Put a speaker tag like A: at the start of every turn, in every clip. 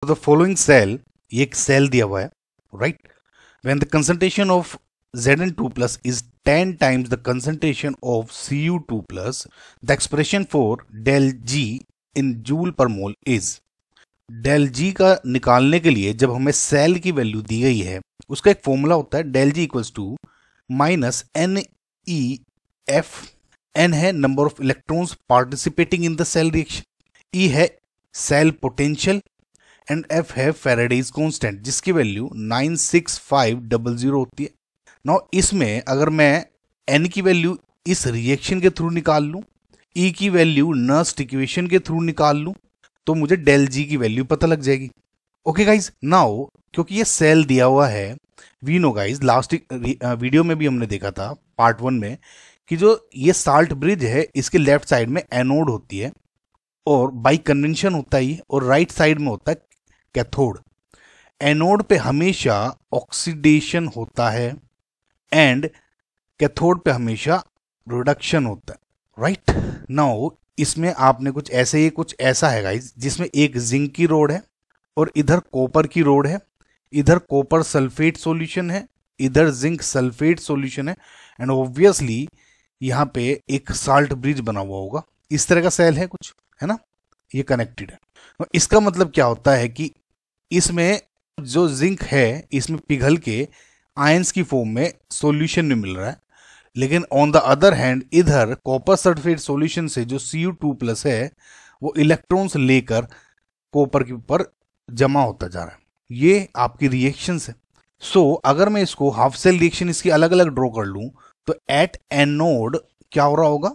A: The following cell, ये एक cell दिया हुआ है, right, when the concentration of Zn2 plus is 10 times the concentration of Cu2 plus, the expression for del G in joule per mole is। del G का निकालने के लिए जब हमें सेल की वैल्यू दी गई है, उसका एक फॉर्मूला होता है del G equals to minus NEF। N है number of electrons participating in the cell reaction, E है सेल पोटेंशियल एंड F है फैराडेज कांस्टेंट जिसकी वैल्यू 96500 होती है। नाउ इसमें अगर मैं N की वैल्यू इस रिएक्शन के थ्रू निकाल लूं, E की वैल्यू नर्स्ट इक्वेशन के थ्रू निकाल लूं, तो मुझे del G की वैल्यू पता लग जाएगी। ओके गाइज, नाउ क्योंकि ये सेल दिया हुआ है, we know guys, last video में भी हमने देखा था पार्ट 1 में कि जो ये साल्ट ब्रिज है इसके लेफ्ट साइड में एनोड होती है और बाई कन्वेंशन होता है ये, और राइट साइड में होता है कैथोड। एनोड पे हमेशा ऑक्सीडेशन होता है एंड कैथोड पे हमेशा रिडक्शन होता है, राइट। नाउ इसमें आपने कुछ ऐसा है गाइज, जिसमें एक जिंक की रोड है और इधर कॉपर की रोड है, इधर कॉपर सल्फेट सॉल्यूशन है, इधर जिंक सल्फेट सॉल्यूशन है, एंड ऑब्वियसली यहाँ पे एक साल्ट ब्रिज बना हुआ होगा। इस तरह का सेल है कुछ, है ना, ये कनेक्टेड है। तो इसका मतलब क्या होता है कि इसमें जो जिंक है इसमें पिघल के आयंस की फॉर्म में सॉल्यूशन में मिल रहा है, लेकिन ऑन द अदर हैंड इधर कॉपर सल्फेट सॉल्यूशन से जो Cu2 प्लस है वो इलेक्ट्रॉन्स लेकर कॉपर के ऊपर जमा होता जा रहा है। ये आपकी रिएक्शंस है। सो अगर मैं इसको हाफ सेल रिएक्शन इसकी अलग अलग ड्रॉ कर लूं तो एट एनोड क्या हो रहा होगा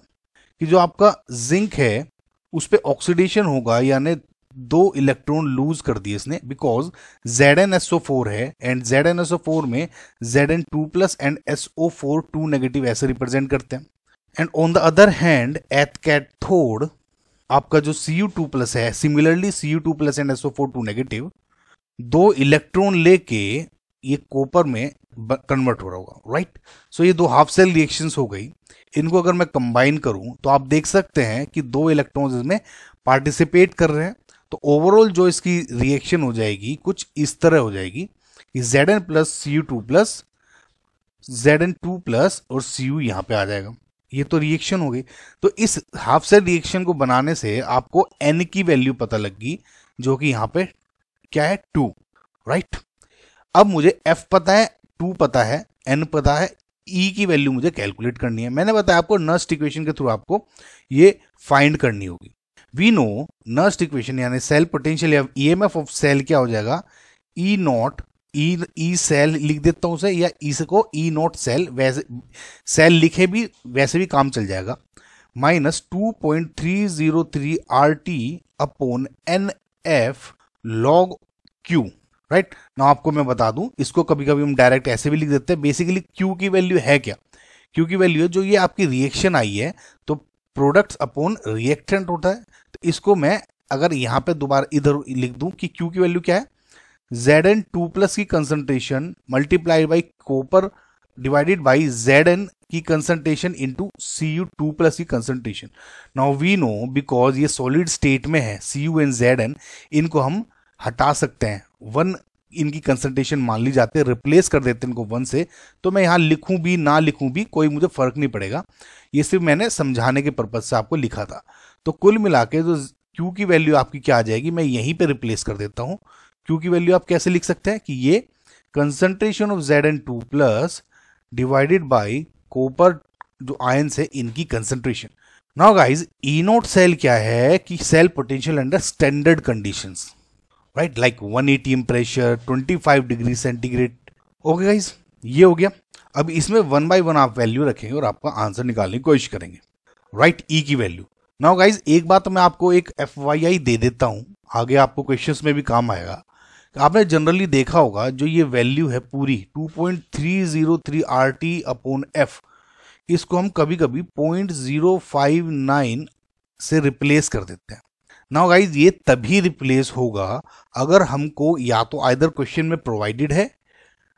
A: कि जो आपका जिंक है उस पर ऑक्सीडेशन होगा, यानी 2 इलेक्ट्रॉन लूज कर दिए इसने, बिकॉज ZnSO4 है एंड ZnSO4 में Zn2 plus and SO4 2 negative ऐसे रिप्रेजेंट करते हैं। And on the other hand at cathode आपका जो Cu2 प्लस है, similarly Cu2 plus and SO4 2 negative 2 electron लेके ये कॉपर में कन्वर्ट हो रहा होगा, राइट। सो ये 2 हाफ सेल रिएक्शंस हो गई। इनको अगर मैं कंबाइन करूं तो आप देख सकते हैं कि 2 इलेक्ट्रॉन्स इसमें पार्टिसिपेट कर रहे हैं। तो ओवरऑल जो इसकी रिएक्शन हो जाएगी कुछ इस तरह हो जाएगी कि Zn plus Cu2 plus Zn2 plus और Cu यहाँ पे आ जाएगा। ये तो रिएक्शन हो गई। तो इस हाफ सेल रिएक्शन को बनाने से आपको N की वैल्यू पता लगी जो कि यहाँ पे क्या है 2, राइट। अब मुझे F पता है, 2 पता है, N पता है, E की वैल्यू मुझे कैलकुलेट करनी है। मैंने बताया आपको नर्स्ट इक्वेशन के थ्रू आपको ये फाइंड करनी होगी। वी नो नर्स्ट इक्वेशन यानी सेल पोटेंशियल या EMF ऑफ सेल क्या हो जाएगा, E नॉट, ई सेल लिख देता हूं उसे, या इसको E नॉट सेल, वैसे सेल लिखे भी वैसे भी काम चल जाएगा, minus 2.303 RT upon NF log Q, right. ना आपको मैं बता दूं, इसको कभी कभी हम डायरेक्ट ऐसे भी लिख देते हैं। बेसिकली Q की वैल्यू है क्या, Q की वैल्यू है जो ये आपकी रिएक्शन आई है तो प्रोडक्ट्स अपॉन रिएक्टेंट होता है। तो इसको मैं अगर यहाँ पे दोबारा इधर लिख दूं कि Q की वैल्यू क्या है, Zn2 प्लस की concentration multiplied by copper divided by Zn की कंसंट्रेशन इनटू Cu2 प्लस की concentration. Now we know because ये सॉलिड स्टेट में है Cu एंड Zn, इनको हम हटा सकते हैं, 1 इनकी कंसंट्रेशन मान ली जाती है, रिप्लेस कर देते हैं इनको 1 से। तो मैं यहाँ लिखूं भी ना लिखूं भी कोई मुझे फर्क नहीं पड़ेगा, ये सिर्फ मैंने समझाने के पर्पज से आपको लिखा था। तो कुल मिला के जो Q की वैल्यू आपकी क्या आ जाएगी, मैं यहीं पे रिप्लेस कर देता हूँ। Q की वैल्यू आप कैसे लिख सकते हैं कि ये concentration of Zn2 plus divided by copper जो आयंस है इनकी concentration. Now guys E naught cell क्या है कि cell potential under standard conditions, right, like 1 atm pressure, 25 degree centigrade. Okay guys, ये हो गया। अब इसमें 1 by 1 आप वैल्यू रखेंगे और आपका आंसर निकालने की कोशिश करेंगे, राइट, E की वैल्यू। नाउ गाइज एक बात मैं आपको एक FYI दे देता हूं, आगे आपको क्वेश्चंस में भी काम आएगा। आपने जनरली देखा होगा जो ये वैल्यू है पूरी 2.303 RT अपॉन F, इसको हम कभी कभी 0.059 से रिप्लेस कर देते हैं। नाउ गाइज ये तभी रिप्लेस होगा अगर हमको या तो आइदर क्वेश्चन में प्रोवाइडेड है,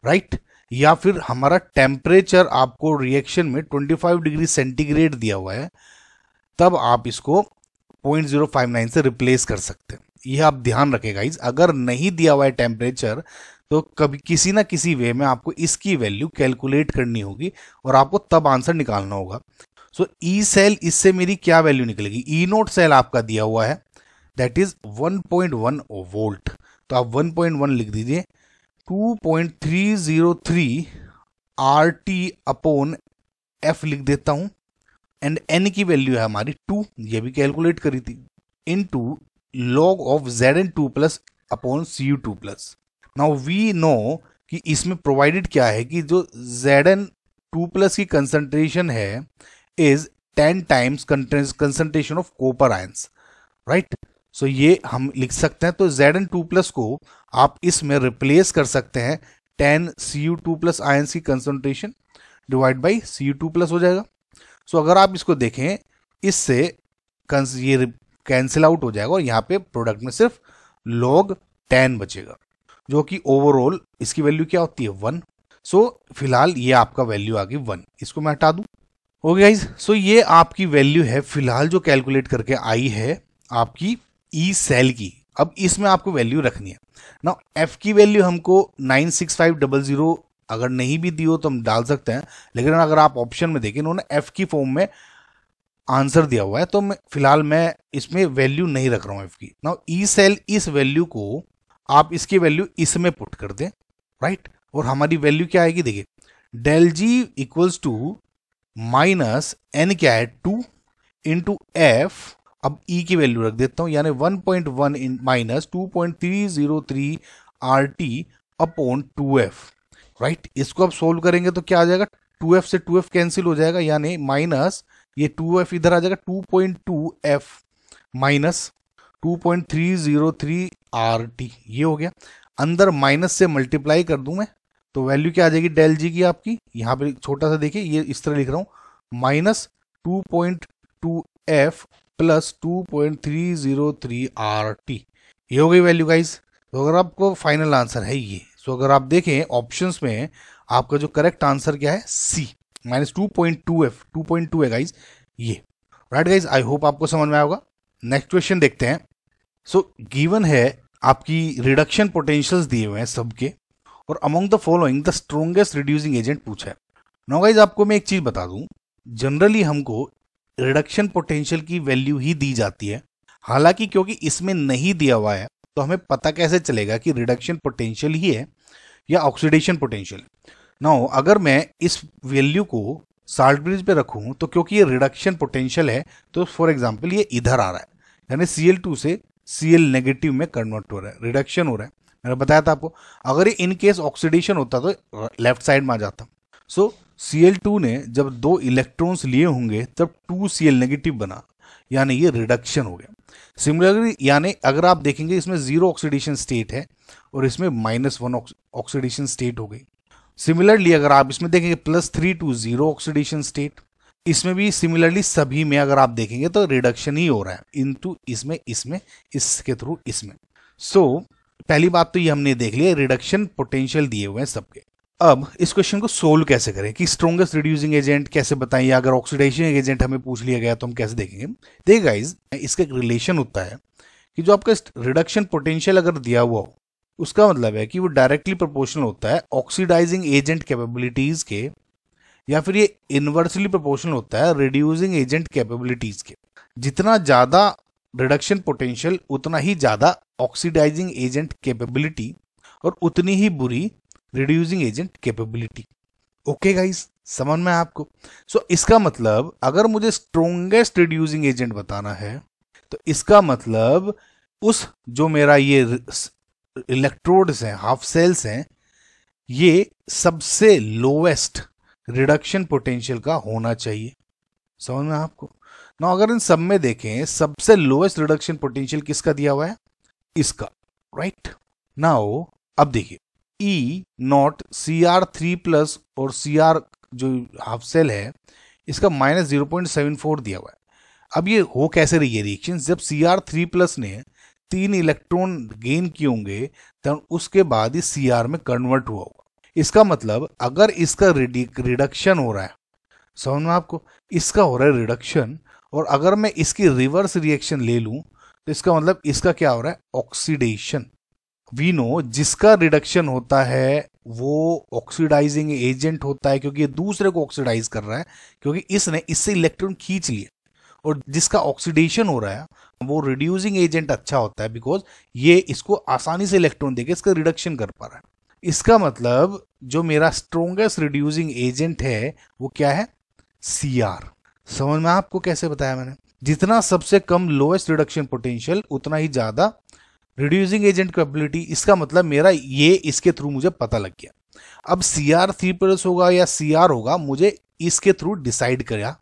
A: राइट, या फिर हमारा टेम्परेचर आपको रिएक्शन में 25 डिग्री सेंटीग्रेड दिया हुआ है, तब आप इसको 0.059 से रिप्लेस कर सकते हैं। ये आप ध्यान रखें गाइज, अगर नहीं दिया हुआ है टेम्परेचर तो कभी किसी ना किसी वे में आपको इसकी वैल्यू कैलकुलेट करनी होगी और आपको तब आंसर निकालना होगा। सो ई सेल, इससे मेरी क्या वैल्यू निकलेगी, ई नोट सेल आपका दिया हुआ है दैट इज 1.1 वोल्ट, तो आप 1.1 लिख दीजिए, 2.303 RT अपॉन F लिख देता हूं, एंड N की वैल्यू है हमारी 2, ये भी कैलकुलेट करी थी, into log of Zn2 plus upon Cu2 plus. Now we know कि इसमें प्रोवाइडेड क्या है कि जो Zn2 प्लस की कंसंट्रेशन है is 10 times concentration of copper ions, right. So ये हम लिख सकते हैं, तो Zn2 प्लस को आप इसमें रिप्लेस कर सकते हैं 10 Cu2 प्लस आयंस की concentration divide by Cu2 plus हो जाएगा। सो अगर आप इसको देखें, इससे ये कैंसिल आउट हो जाएगा और यहाँ पे प्रोडक्ट में सिर्फ log 10 बचेगा, जो कि ओवरऑल इसकी वैल्यू क्या होती है 1। सो फिलहाल ये आपका वैल्यू आ गई 1, इसको मैं हटा दूं। ओके गाइज, सो ये आपकी वैल्यू है फिलहाल जो कैलकुलेट करके आई है आपकी ई सेल की। अब इसमें आपको वैल्यू रखनी है ना, एफ की वैल्यू हमको 96500 अगर नहीं भी दी हो तो हम डाल सकते हैं, लेकिन अगर आप ऑप्शन में देखें इन्होंने एफ की फॉर्म में आंसर दिया हुआ है, तो फिलहाल मैं इसमें वैल्यू नहीं रख रहा हूं एफ की। ना ई सेल, इस वैल्यू को आप इसकी वैल्यू इसमें पुट कर दें, राइट, और हमारी वैल्यू क्या आएगी, देखिए del G equals to minus N क्या है 2 इंटू एफ, अब ई की वैल्यू रख देता हूं, यानी 1.1 minus 2.303 RT upon 2F, right. इसको अब सोल्व करेंगे तो क्या आ जाएगा, 2F से 2F कैंसिल हो जाएगा, यानी माइनस ये 2F इधर आ जाएगा, 2.2F माइनस 2.303 RT, ये हो गया। अंदर माइनस से मल्टीप्लाई कर दूं मैं तो वैल्यू क्या आ जाएगी डेल जी की आपकी, यहां पे छोटा सा देखिए, ये इस तरह लिख रहा हूं, माइनस 2.2F प्लस 2.303 RT, ये हो गई वैल्यू गाइस। तो अगर आपको फाइनल आंसर है ये, तो अगर आप देखें ऑप्शंस में आपका जो करेक्ट आंसर क्या है सी, माइनस 2.2F, 2.2 है गाइस ये, राइट गाइस। आई होप आपको समझ में आया होगा। नेक्स्ट क्वेश्चन देखते हैं। सो गिवन है आपकी रिडक्शन पोटेंशियल्स दिए हुए हैं सबके, और among the following the strongest reducing agent पूछा है। नाउ गाइस आपको मैं एक चीज बता दूं, जनरली हमको रिडक्शन पोटेंशियल की वैल्यू ही दी जाती है, हालांकि क्योंकि इसमें नहीं दिया हुआ है तो हमें पता कैसे चलेगा कि रिडक्शन पोटेंशियल ही है या ऑक्सीडेशन पोटेंशियल। नाउ अगर मैं इस वैल्यू को साल्ट ब्रिज पे रखूं तो क्योंकि ये रिडक्शन पोटेंशियल है, तो फॉर एग्जांपल ये इधर आ रहा है, यानी Cl2 से Cl नेगेटिव में कन्वर्ट हो रहा है, रिडक्शन हो रहा है। मैंने बताया था आपको, अगर ये इन केस ऑक्सीडेशन होता तो लेफ्ट साइड में आ जाता। सो Cl2 ने जब 2 इलेक्ट्रॉन्स लिए होंगे तब 2Cl नेगेटिव बना, यानी ये रिडक्शन हो गया। सिमिलरली यानी अगर आप देखेंगे इसमें 0 ऑक्सीडेशन स्टेट है और इसमें -1 ऑक्सीडेशन स्टेट हो गई। सिमिलरली अगर आप इसमें देखेंगे +3 to 0 ऑक्सीडेशन स्टेट, इसमें भी सिमिलरली सभी में अगर आप देखेंगे तो रिडक्शन ही हो रहा है, इनटू इसमें इसके थ्रू इसमें। सो पहली बात तो ये हमने देख लिया, रिडक्शन पोटेंशियल दिए हुए हैं सबके। अब इस क्वेश्चन को सोल्व कैसे करें कि स्ट्रॉन्गेस्ट रिड्यूसिंग एजेंट कैसे बताएं, या अगर ऑक्सीडेशन एजेंट हमें पूछ लिया गया तो हम कैसे देखेंगे। देखिए गाइस, इसका एक रिलेशन होता है कि जो आपका रिडक्शन पोटेंशियल अगर दिया हुआ हो, उसका मतलब है कि वो डायरेक्टली प्रोपोर्शनल होता है ऑक्सीडाइजिंग एजेंट कैपेबिलिटीज के, या फिर ये इनवर्सली प्रोपोर्शनल होता है रिड्यूसिंग एजेंट कैपेबिलिटीज के। जितना ज्यादा रिडक्शन पोटेंशियल उतना ही ज्यादा ऑक्सीडाइजिंग एजेंट कैपेबिलिटी, और उतनी ही बुरी reducing agent capability. Okay guys, समझ में आपको। सो इसका मतलब अगर मुझे स्ट्रॉन्गेस्ट रिड्यूसिंग एजेंट बताना है तो इसका मतलब उस जो मेरा ये इलेक्ट्रोड्स हैं, हाफ सेल्स हैं, ये सबसे लोवेस्ट रिडक्शन पोटेंशियल का होना चाहिए। समझ में आपको ना। अगर इन सब में देखें सबसे लोएस्ट रिडक्शन पोटेंशियल किसका दिया हुआ है, इसका, राइट। नाउ अब देखिए E नॉट Cr3 प्लस और Cr जो हाफ सेल है इसका -0.74 दिया हुआ है। अब ये हो कैसे रही है रिएक्शन, जब Cr3 प्लस ने 3 इलेक्ट्रॉन गेन किए होंगे तब उसके बाद ही Cr में कन्वर्ट हुआ होगा। इसका मतलब अगर इसका रिडक्शन हो रहा है, समझ में आपको, इसका हो रहा है रिडक्शन, और अगर मैं इसकी रिवर्स रिएक्शन ले लूं तो इसका मतलब इसका क्या हो रहा है, ऑक्सीडेशन। वी नो जिसका रिडक्शन होता है वो ऑक्सीडाइजिंग एजेंट होता है, क्योंकि ये दूसरे को ऑक्सीडाइज कर रहा है, क्योंकि इसने इससे इलेक्ट्रॉन खींच लिए। और जिसका ऑक्सीडेशन हो रहा है वो रिड्यूसिंग एजेंट अच्छा होता है, बिकॉज ये इसको आसानी से इलेक्ट्रॉन देके इसका रिडक्शन कर पा रहा है। इसका मतलब जो मेरा स्ट्रोंगेस्ट रिड्यूसिंग एजेंट है वो क्या है, Cr। समझ में आपको कैसे बताया मैंने, जितना सबसे कम लोएस्ट रिडक्शन पोटेंशियल उतना ही ज्यादा रिड्यूसिंग एजेंट कैपेबिलिटी। इसका मतलब मेरा ये इसके थ्रू मुझे पता लग गया। अब Cr3+ होगा या Cr होगा, मुझे इसके थ्रू डिसाइड करा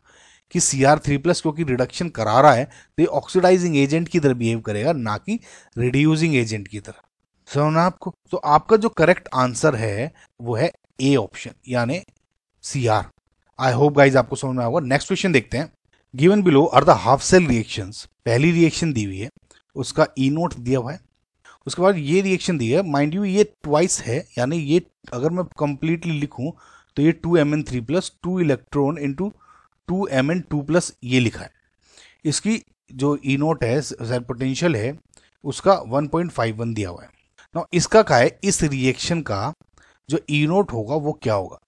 A: कि Cr3+ क्योंकि रिडक्शन करा रहा है तो ये ऑक्सीडाइजिंग एजेंट की तरह बिहेव करेगा, ना कि रिड्यूसिंग एजेंट की तरह। समझना आपको। तो आपका जो करेक्ट आंसर है वो है ए ऑप्शन, यानी Cr। आई होप गाइज आपको समझ में आएगा। नेक्स्ट क्वेश्चन देखते हैं। Given below are the half cell reactions. पहली रिएक्शन दी हुई है, उसका ई नोट दिया हुआ है। उसके बाद ये रिएक्शन दी है, माइंड यू ये ट्वाइस है, यानी ये अगर मैं कंप्लीटली लिखूं तो ये 2Mn3+ 2 इलेक्ट्रॉन इंटू 2Mn2+ ये लिखा है। इसकी जो ई नोट है, सेल पोटेंशियल है, उसका 1.51 दिया हुआ है ना। इसका क्या है, इस रिएक्शन का जो ई नोट होगा वो क्या होगा।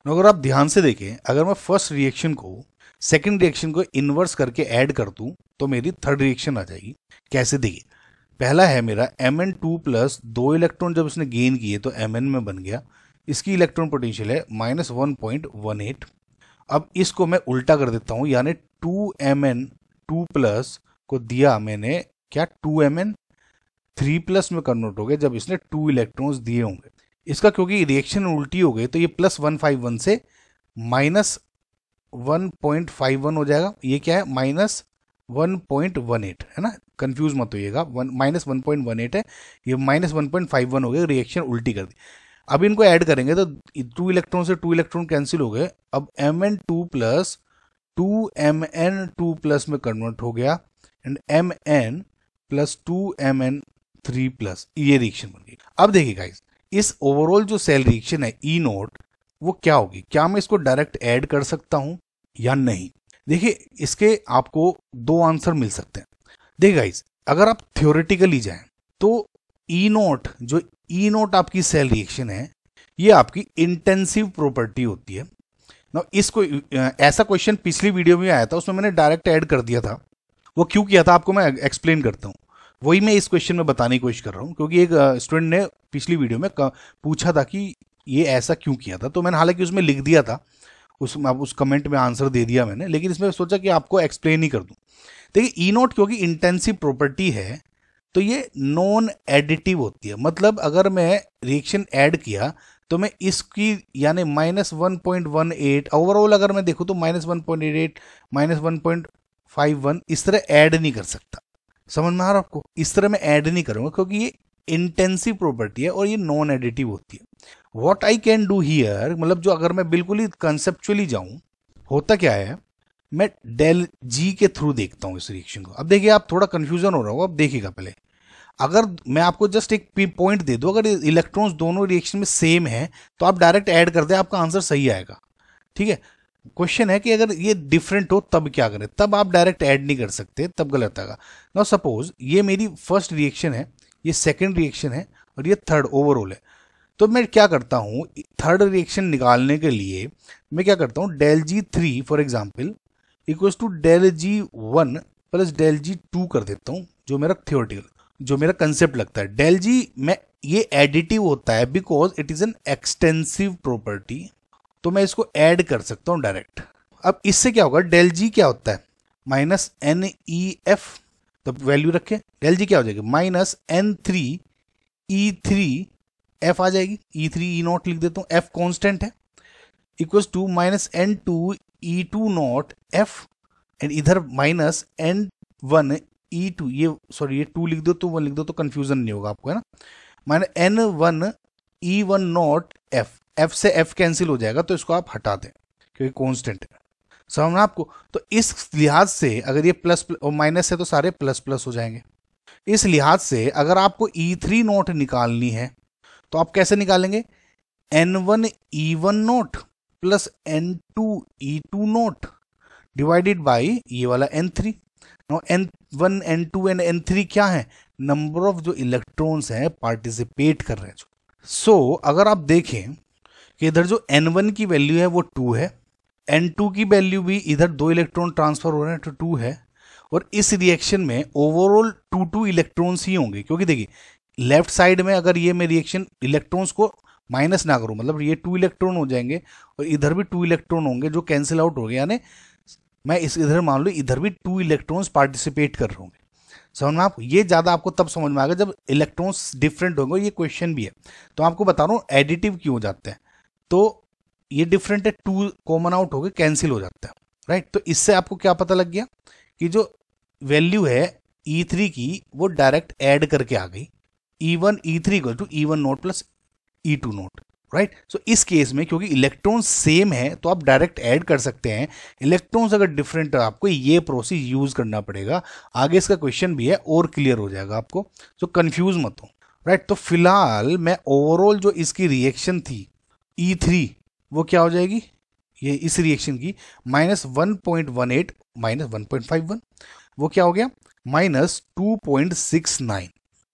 A: अगर आप ध्यान से देखें, अगर मैं फर्स्ट रिएक्शन को सेकंड रिएक्शन को इन्वर्स करके ऐड कर दूं तो मेरी थर्ड रिएक्शन आ जाएगी। कैसे, देखिए, पहला है मेरा Mn2+, 2 इलेक्ट्रॉन जब उसने गेन किए तो Mn में बन गया। इसकी इलेक्ट्रॉन पोटेंशियल है -1.18। अब इसको मैं उल्टा कर देता हूं, यानी 2Mn2+ को दिया मैंने क्या, 2Mn3+ में कन्वर्ट हो गया जब इसने 2 इलेक्ट्रॉन्स दिए होंगे। इसका क्योंकि रिएक्शन उल्टी हो गई तो ये +151 से -1.51 हो जाएगा। ये क्या है, -1.18 है ना, कंफ्यूज मत होइएगा, -1.18 है, ये -1.51 हो गया, रिएक्शन उल्टी कर दी। अब इनको ऐड करेंगे तो 2 इलेक्ट्रॉन से 2 इलेक्ट्रॉन कैंसिल हो गए। अब Mn2+ 2Mn2+ में कन्वर्ट हो गया एंड Mn + 2Mn3+ ये रिएक्शन बन गई। अब देखिए गाइस, इस ओवरऑल जो सेल रिएक्शन है ई नोट वो क्या होगी, क्या मैं इसको डायरेक्ट ऐड कर सकता हूं या नहीं। देखिए, इसके आपको दो आंसर मिल सकते हैं। देखिए गाइस, अगर आप थ्योरेटिकली जाएं तो ई नोट, जो ई नोट आपकी सेल रिएक्शन है, ये आपकी इंटेंसिव प्रॉपर्टी होती है ना। इसको ऐसा क्वेश्चन पिछली वीडियो में आया था, उसमें मैंने डायरेक्ट ऐड कर दिया था। वो क्यों किया था आपको मैं एक्सप्लेन करता हूँ। वही मैं इस क्वेश्चन में बताने की कोशिश कर रहा हूँ, क्योंकि एक स्टूडेंट ने पिछली वीडियो में पूछा था कि ये ऐसा क्यों किया था। तो मैंने हालांकि उसमें लिख दिया था, उस कमेंट में आंसर दे दिया मैंने, लेकिन इसमें सोचा कि आपको एक्सप्लेन ही कर दूं। देखिए, ई नोट क्योंकि इंटेंसिव प्रॉपर्टी है तो ये नॉन एडिटिव होती है। मतलब अगर मैं रिएक्शन ऐड किया तो मैं इसकी यानी -1.18 ओवरऑल अगर मैं देखूँ तो -1.88 -1.51 इस तरह ऐड नहीं कर सकता। समझ में आ रहा आपको, इस तरह मैं ऐड नहीं करूंगा क्योंकि ये इंटेंसिव प्रॉपर्टी है और ये नॉन एडिटिव होती है। What I can do here, मतलब जो अगर मैं बिल्कुल ही कंसेप्चुअली जाऊं, होता क्या है, मैं डेल जी के थ्रू देखता हूं इस रिएक्शन को। अब देखिए, आप थोड़ा कंफ्यूजन हो रहा होगा, अब देखिएगा पहले। अगर मैं आपको जस्ट एक पॉइंट दे दूं, अगर इलेक्ट्रॉन्स दोनों रिएक्शन में सेम है तो आप डायरेक्ट ऐड कर दें, आपका आंसर सही आएगा। ठीक है, क्वेश्चन है कि अगर ये डिफरेंट हो तब क्या करें, तब आप डायरेक्ट ऐड नहीं कर सकते, तब गलत आएगा। नाउ सपोज ये मेरी फर्स्ट रिएक्शन है, ये सेकंड रिएक्शन है और ये थर्ड ओवरऑल है। तो मैं क्या करता हूँ, थर्ड रिएक्शन निकालने के लिए मैं क्या करता हूँ, ΔG3 for example equals to ΔG1 + ΔG2 कर देता हूँ, जो मेरा थियोरेटिकल, जो मेरा कंसेप्ट लगता है। ΔG में ये एडिटिव होता है because it is an extensive property, तो मैं इसको ऐड कर सकता हूँ डायरेक्ट। अब इससे क्या होगा, ΔG क्या होता है, -NEF, तो वैल्यू रखें, ΔG क्या हो जाएगी, -N3E3F आ जाएगी, E3E0 लिख देता हूँ, F कांस्टेंट है, इक्वल्स टू -N2E2 एंड इधर -N1E2, ये सॉरी ये 2 लिख दो तो 1 लिख दो तो कंफ्यूजन नहीं होगा आपको, है ना। -N1E1 F से F कैंसिल हो जाएगा तो इसको आप हटा दें क्योंकि कांस्टेंट है। समझना आपको। तो इस लिहाज से अगर ये प्लस और माइनस है तो सारे प्लस प्लस हो जाएंगे। इस लिहाज से अगर आपको E3 निकालनी है तो आप कैसे निकालेंगे, N1E1 + N2E2 डिवाइडेड बाई ये वाला N3। N1 N2 and N3 क्या है, नंबर ऑफ जो इलेक्ट्रॉन्स हैं पार्टिसिपेट कर रहे हैं। सो अगर आप देखें कि इधर जो N1 की वैल्यू है वो 2 है, N2 की वैल्यू भी इधर 2 इलेक्ट्रॉन ट्रांसफर हो रहे हैं तो 2 है, और इस रिएक्शन में ओवरऑल 2 इलेक्ट्रॉन्स ही होंगे, क्योंकि देखिए लेफ्ट साइड में अगर ये मैं रिएक्शन इलेक्ट्रॉन्स को माइनस ना करूं, मतलब ये 2 इलेक्ट्रॉन हो जाएंगे और इधर भी 2 इलेक्ट्रॉन होंगे जो कैंसिल आउट हो गए, यानी मैं इस इधर मान लो इधर भी 2 इलेक्ट्रॉन्स पार्टिसिपेट कर रहे होंगे। समझ में आपको, ये ज़्यादा आपको तब समझ में आएगा जब इलेक्ट्रॉन्स डिफरेंट होंगे, ये क्वेश्चन भी है। तो आपको बता रहा हूँ एडिटिव क्यों हो जाते हैं, तो ये डिफरेंट है, 2 कॉमन आउट हो गए, कैंसिल हो जाता है, राइट। तो इससे आपको क्या पता लग गया कि जो वैल्यू है E3 की वो डायरेक्ट ऐड करके आ गई, E1 E3 equal to E1 naught plus E2 naught, right. So इस केस में क्योंकि इलेक्ट्रॉन्स सेम है तो आप डायरेक्ट ऐड कर सकते हैं, इलेक्ट्रॉन्स अगर डिफरेंट है आपको ये प्रोसेस यूज करना पड़ेगा। आगे इसका क्वेश्चन भी है और क्लियर हो जाएगा आपको, तो कंफ्यूज मत हो, राइट। तो फिलहाल मैं ओवरऑल जो इसकी रिएक्शन थी E3 वो क्या हो जाएगी, ये इस रिएक्शन की -1.18 -1.51 वो क्या हो गया -2.69।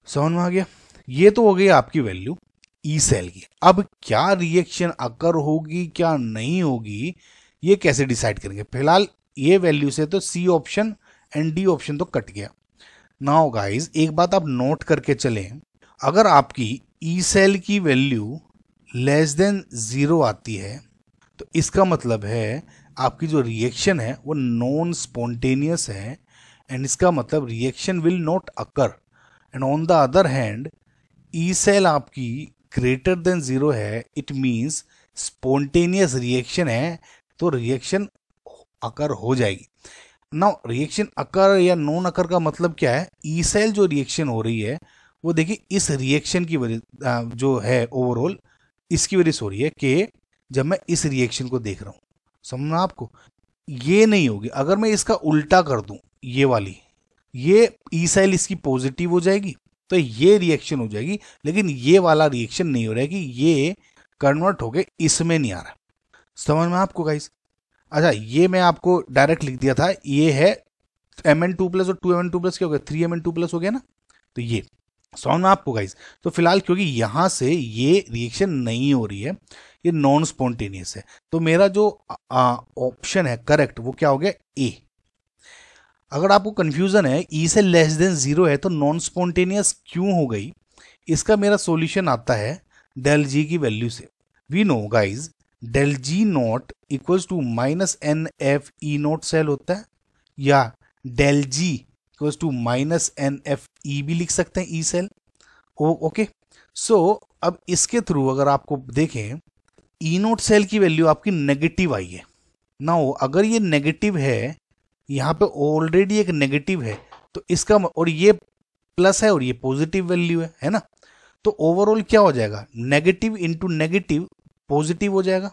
A: समझ में आ गया, ये तो हो गई आपकी वैल्यू ई सेल की। अब क्या रिएक्शन अकर होगी क्या नहीं होगी ये कैसे डिसाइड करेंगे, फिलहाल ये वैल्यू से तो C option and D option तो कट गया। नाउ गाइस एक बात आप नोट करके चलें, अगर आपकी ई सेल की वैल्यू लेस देन 0 आती है तो इसका मतलब है आपकी जो रिएक्शन है वो नॉन स्पॉन्टेनियस है, एंड इसका मतलब reaction will not occur. And on the other hand E cell आपकी ग्रेटर देन 0 है, इट मीन्स स्पॉन्टेनियस रिएक्शन है, तो रिएक्शन अकर हो जाएगी। नाउ रिएक्शन अकर या नॉन अकर का मतलब क्या है, ई सेल जो रिएक्शन हो रही है वो देखिए इस रिएक्शन की वजह जो है ओवरऑल इसकी वजह से हो रही है कि जब मैं इस रिएक्शन को देख रहा हूं, समझना आपको, ये नहीं होगी। अगर मैं इसका उल्टा कर दूं, ये वाली, ये ई सेल इसकी पॉजिटिव हो जाएगी तो ये रिएक्शन हो जाएगी, लेकिन ये वाला रिएक्शन नहीं हो रहा है कि ये कन्वर्ट होके इसमें नहीं आ रहा। समझ में आपको गाइस, अच्छा ये मैं आपको डायरेक्ट लिख दिया था, ये है Mn2 प्लस और 2Mn2 प्लस क्या हो गया 3Mn2 प्लस हो गया ना, तो ये समझ में आपको गाइस। तो फिलहाल क्योंकि यहां से ये रिएक्शन नहीं हो रही है, ये नॉन स्पॉन्टेनियस है, तो मेरा जो ऑप्शन है करेक्ट वो क्या हो गया ए। अगर आपको कंफ्यूजन है ई से लेस देन 0 है तो नॉन स्पॉन्टेनियस क्यों हो गई, इसका मेरा सॉल्यूशन आता है डेल जी की वैल्यू से। We know guys del G naught equals to -NF E naught cell होता है, या del G equals to -NF भी लिख सकते हैं ई सेल। ओके, सो अब इसके थ्रू अगर आपको देखें ई नोट सेल की वैल्यू आपकी नेगेटिव आई है। नाउ अगर ये नेगेटिव है, यहाँ पे ऑलरेडी एक नेगेटिव है तो इसका, और ये प्लस है और ये पॉजिटिव वैल्यू है ना, तो ओवरऑल क्या हो जाएगा नेगेटिव इंटू नेगेटिव पॉजिटिव हो जाएगा।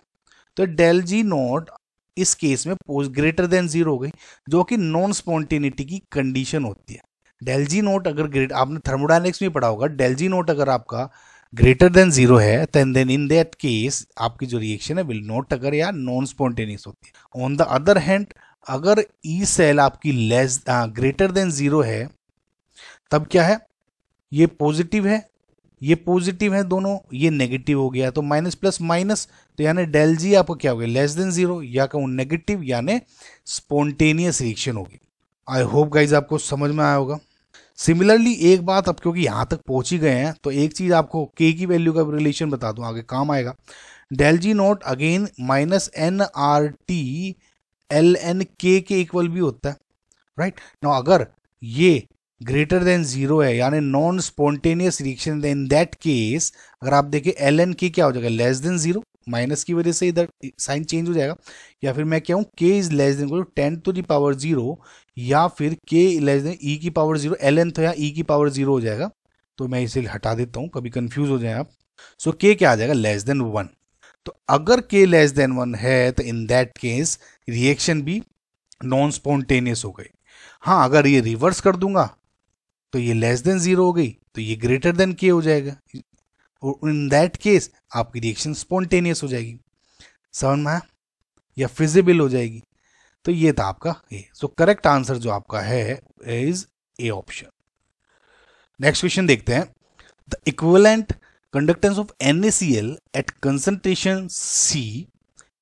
A: तो डेल जी नॉट इस केस में ग्रेटर देन 0 हो गई, जो कि नॉन स्पॉन्टेनिटी की कंडीशन होती है। डेल जी नॉट अगर ग्रेट, आपने थर्मोडायनेमिक्स में पढ़ा होगा, डेल जी नॉट अगर आपका ग्रेटर देन 0 है देन इन दैट केस आपकी जो रिएक्शन है विल नॉट अगर या नॉन स्पॉन्टेनियस होती है। ऑन द अदर हैंड अगर ई सेल आपकी लेस ग्रेटर देन 0 है तब क्या है, ये पॉजिटिव है ये पॉजिटिव है दोनों, ये नेगेटिव हो गया तो माइनस प्लस माइनस, तो यानी डेल जी आपको क्या हो गया लेस देन 0 या कहूँ नेगेटिव, यानी स्पॉन्टेनियस रिएक्शन होगी। आई होप गाइज आपको समझ में आया होगा। सिमिलरली एक बात, अब क्योंकि यहाँ तक पहुंच ही गए हैं तो एक चीज आपको के की वैल्यू का रिलेशन बता दूं, आगे काम आएगा। Del G naught again -NRT ln k के इक्वल भी होता है, राइट। नाउ अगर ये ग्रेटर देन 0 है यानी non spontaneous reaction, in that case अगर आप देखें ln k क्या हो जाएगा लेस देन 0, माइनस की वजह से इधर साइन चेंज हो जाएगा, या फिर मैं क्या हूँ k इज लेस देन 10⁻0 या फिर k लेस देन e की पावर 0, ln तो यहाँ e की पावर 0 हो जाएगा, तो मैं इसे हटा देता हूँ कभी कंफ्यूज हो जाए आप। सो k क्या आ जाएगा लेस देन 1। तो अगर k लेस देन 1 है तो इन दैट केस रिएक्शन भी नॉन स्पॉन्टेनियस हो गई। हाँ अगर ये रिवर्स कर दूंगा तो ये लेस देन 0 हो गई तो ये ग्रेटर देन k हो जाएगा, और इन दैट केस आपकी रिएक्शन स्पॉन्टेनियस हो जाएगी, समझ में या फिजिबल हो जाएगी। तो ये था आपका ए। सो करेक्ट आंसर जो आपका है is A option. Next question देखते हैं। The equivalent conductance of NaCl at concentration C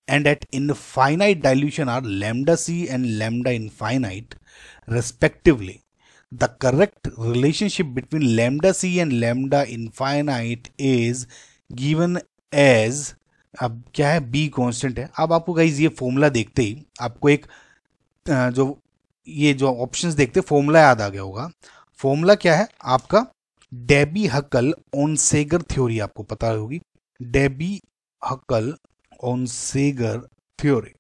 A: and at infinite dilution are lambda C and lambda infinite respectively. The correct relationship between lambda C and lambda infinite is given as, अब क्या है, B constant है। अब आपको guys ये formula देखते ही आपको एक जो ऑप्शंस देखते फॉर्मूला याद आ गया होगा। फॉर्मूला क्या है आपका, डेबी हकल ओनसेगर थ्योरी आपको पता होगी, डेबी हकल ओनसेगर थ्योरी।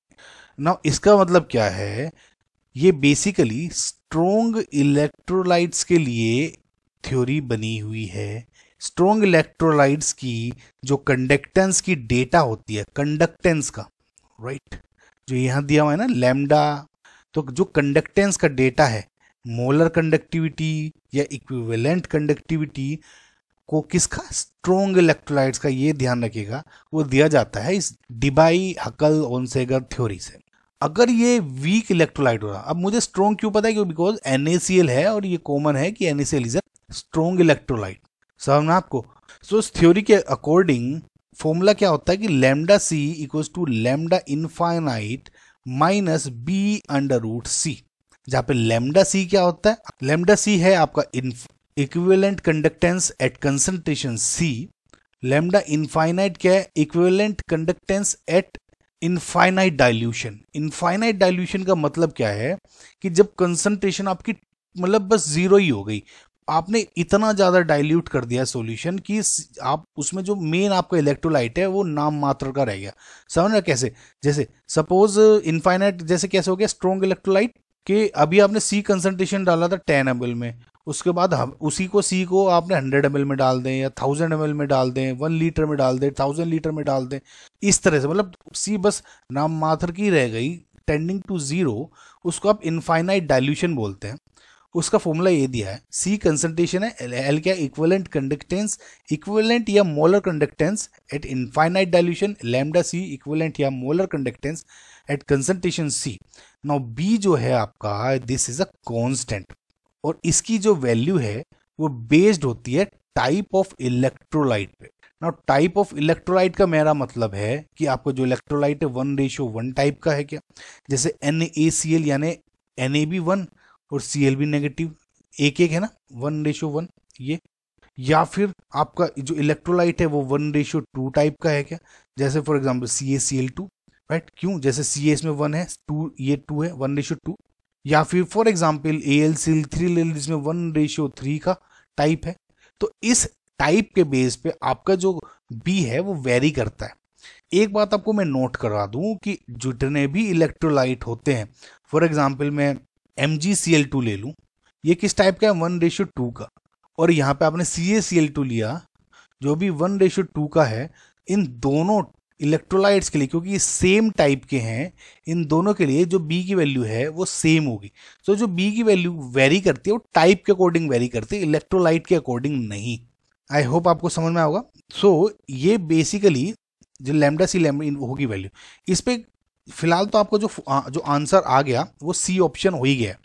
A: नाउ इसका मतलब क्या है, ये बेसिकली स्ट्रॉन्ग इलेक्ट्रोलाइट्स के लिए थ्योरी बनी हुई है। स्ट्रॉन्ग इलेक्ट्रोलाइट्स की जो कंडक्टेंस की डेटा होती है, कंडक्टेंस का, राइट, जो यहां दिया हुआ है ना लैम्डा, तो जो कंडक्टेंस का डेटा है, मोलर कंडक्टिविटी या इक्विवेलेंट कंडक्टिविटी को किसका, स्ट्रॉन्ग इलेक्ट्रोलाइट्स का, ये ध्यान रखिएगा, वो दिया जाता है इस डिबाई हकल ओनसेगर थ्योरी से। अगर ये वीक इलेक्ट्रोलाइट हो रहा, अब मुझे स्ट्रॉन्ग क्यों पता है, क्यों, बिकॉज NaCl है और ये कॉमन है कि NaCl is a strong electrolyte, समझना आपको। सो इस थ्योरी के अकॉर्डिंग फॉर्मूला क्या होता है कि lambda C equals to lambda infinite minus B under root C, जहां पे लैम्डा C क्या होता है, लैम्डा C है आपका equivalent conductance at concentration C, lambda infinite क्या है, equivalent conductance at infinite dilution. Infinite dilution का मतलब क्या है कि जब कंसंट्रेशन आपकी मतलब बस जीरो ही हो गई, आपने इतना ज्यादा डाइल्यूट कर दिया सॉल्यूशन कि आप उसमें जो मेन आपका इलेक्ट्रोलाइट है वो नाम मात्र का रह गया। समझ रहे कैसे, जैसे सपोज इनफाइनाइट, जैसे कैसे हो गया स्ट्रॉन्ग इलेक्ट्रोलाइट कि अभी आपने C कंसंट्रेशन डाला था 10 ml में, उसके बाद उसी को C को आपने 100 ml में डाल दें या 1000 ml में डाल दें, 1 लीटर में डाल दें, 1000 लीटर में डाल दें, इस तरह से मतलब C बस नाम मात्र की रह गई टेंडिंग टू जीरो, उसको आप इनफाइनाइट डाइल्यूशन बोलते हैं। उसका फॉर्मूला ये दिया है, C कंसंट्रेशन है, L क्या, इक्विवेलेंट कंडक्टेंस, इक्विवेलेंट या molar conductance at infinite dilution, lambda C equivalent या molar conductance at concentration C। Now B जो है आपका, दिस इज अ कांस्टेंट, और इसकी जो वैल्यू है वो बेस्ड होती है टाइप ऑफ इलेक्ट्रोलाइट पे। नाउ टाइप ऑफ इलेक्ट्रोलाइट का मेरा मतलब है कि आपको जो इलेक्ट्रोलाइट है 1:1 टाइप का है क्या, जैसे NaCl यानी Na भी 1 और Cl भी नेगेटिव, एक है ना, 1:1 ये, या फिर आपका जो इलेक्ट्रोलाइट है वो 1:2 टाइप का है क्या, जैसे फॉर एग्जांपल CaCl2, राइट, क्यों, जैसे Ca इसमें 1 है, 2 ये 2 है, 1:2, या फिर फॉर एग्जांपल AlCl3 जिसमें 1:3 का टाइप है। तो इस टाइप के बेस पे आपका जो B है वो वेरी करता है। एक बात आपको मैं नोट करवा दूं कि जितने भी इलेक्ट्रोलाइट होते हैं, फॉर एग्जांपल मैं MgCl2 ले लूं, ये किस टाइप का है, 1:2 का, और यहाँ पे आपने CaCl2 लिया जो भी 1:2 का है, इन दोनों इलेक्ट्रोलाइट्स के लिए, क्योंकि ये सेम टाइप के हैं, इन दोनों के लिए जो B की वैल्यू है वो सेम होगी। तो जो B की वैल्यू वेरी करती है वो टाइप के अकॉर्डिंग वेरी करती है, इलेक्ट्रोलाइट के अकॉर्डिंग नहीं। आई होप आपको समझ में होगा। सो ये बेसिकली जो लैम्डा C लैम्डा होगी वैल्यू, इस पे फिलहाल तो आपको जो आंसर आ गया वो C ऑप्शन हो ही गया,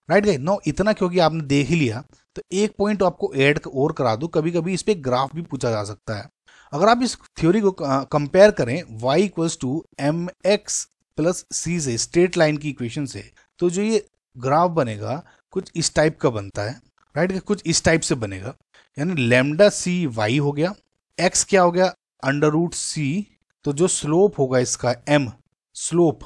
A: राइट गाइस। नो इतना क्योंकि आपने देख ही लिया, तो एक पॉइंट आपको ऐड और करा दूं, कभी कभी इस पे ग्राफ भी पूछा जा सकता है। अगर आप इस थ्योरी को कंपेयर करें y equals to mx plus c से, स्ट्रेट लाइन की इक्वेशन से, तो जो ये ग्राफ बनेगा कुछ इस टाइप का बनता है, राइट, कुछ इस टाइप से बनेगा, यानी लैम्डा C y हो गया, x क्या हो गया, √c, तो जो स्लोप होगा इसका m स्लोप,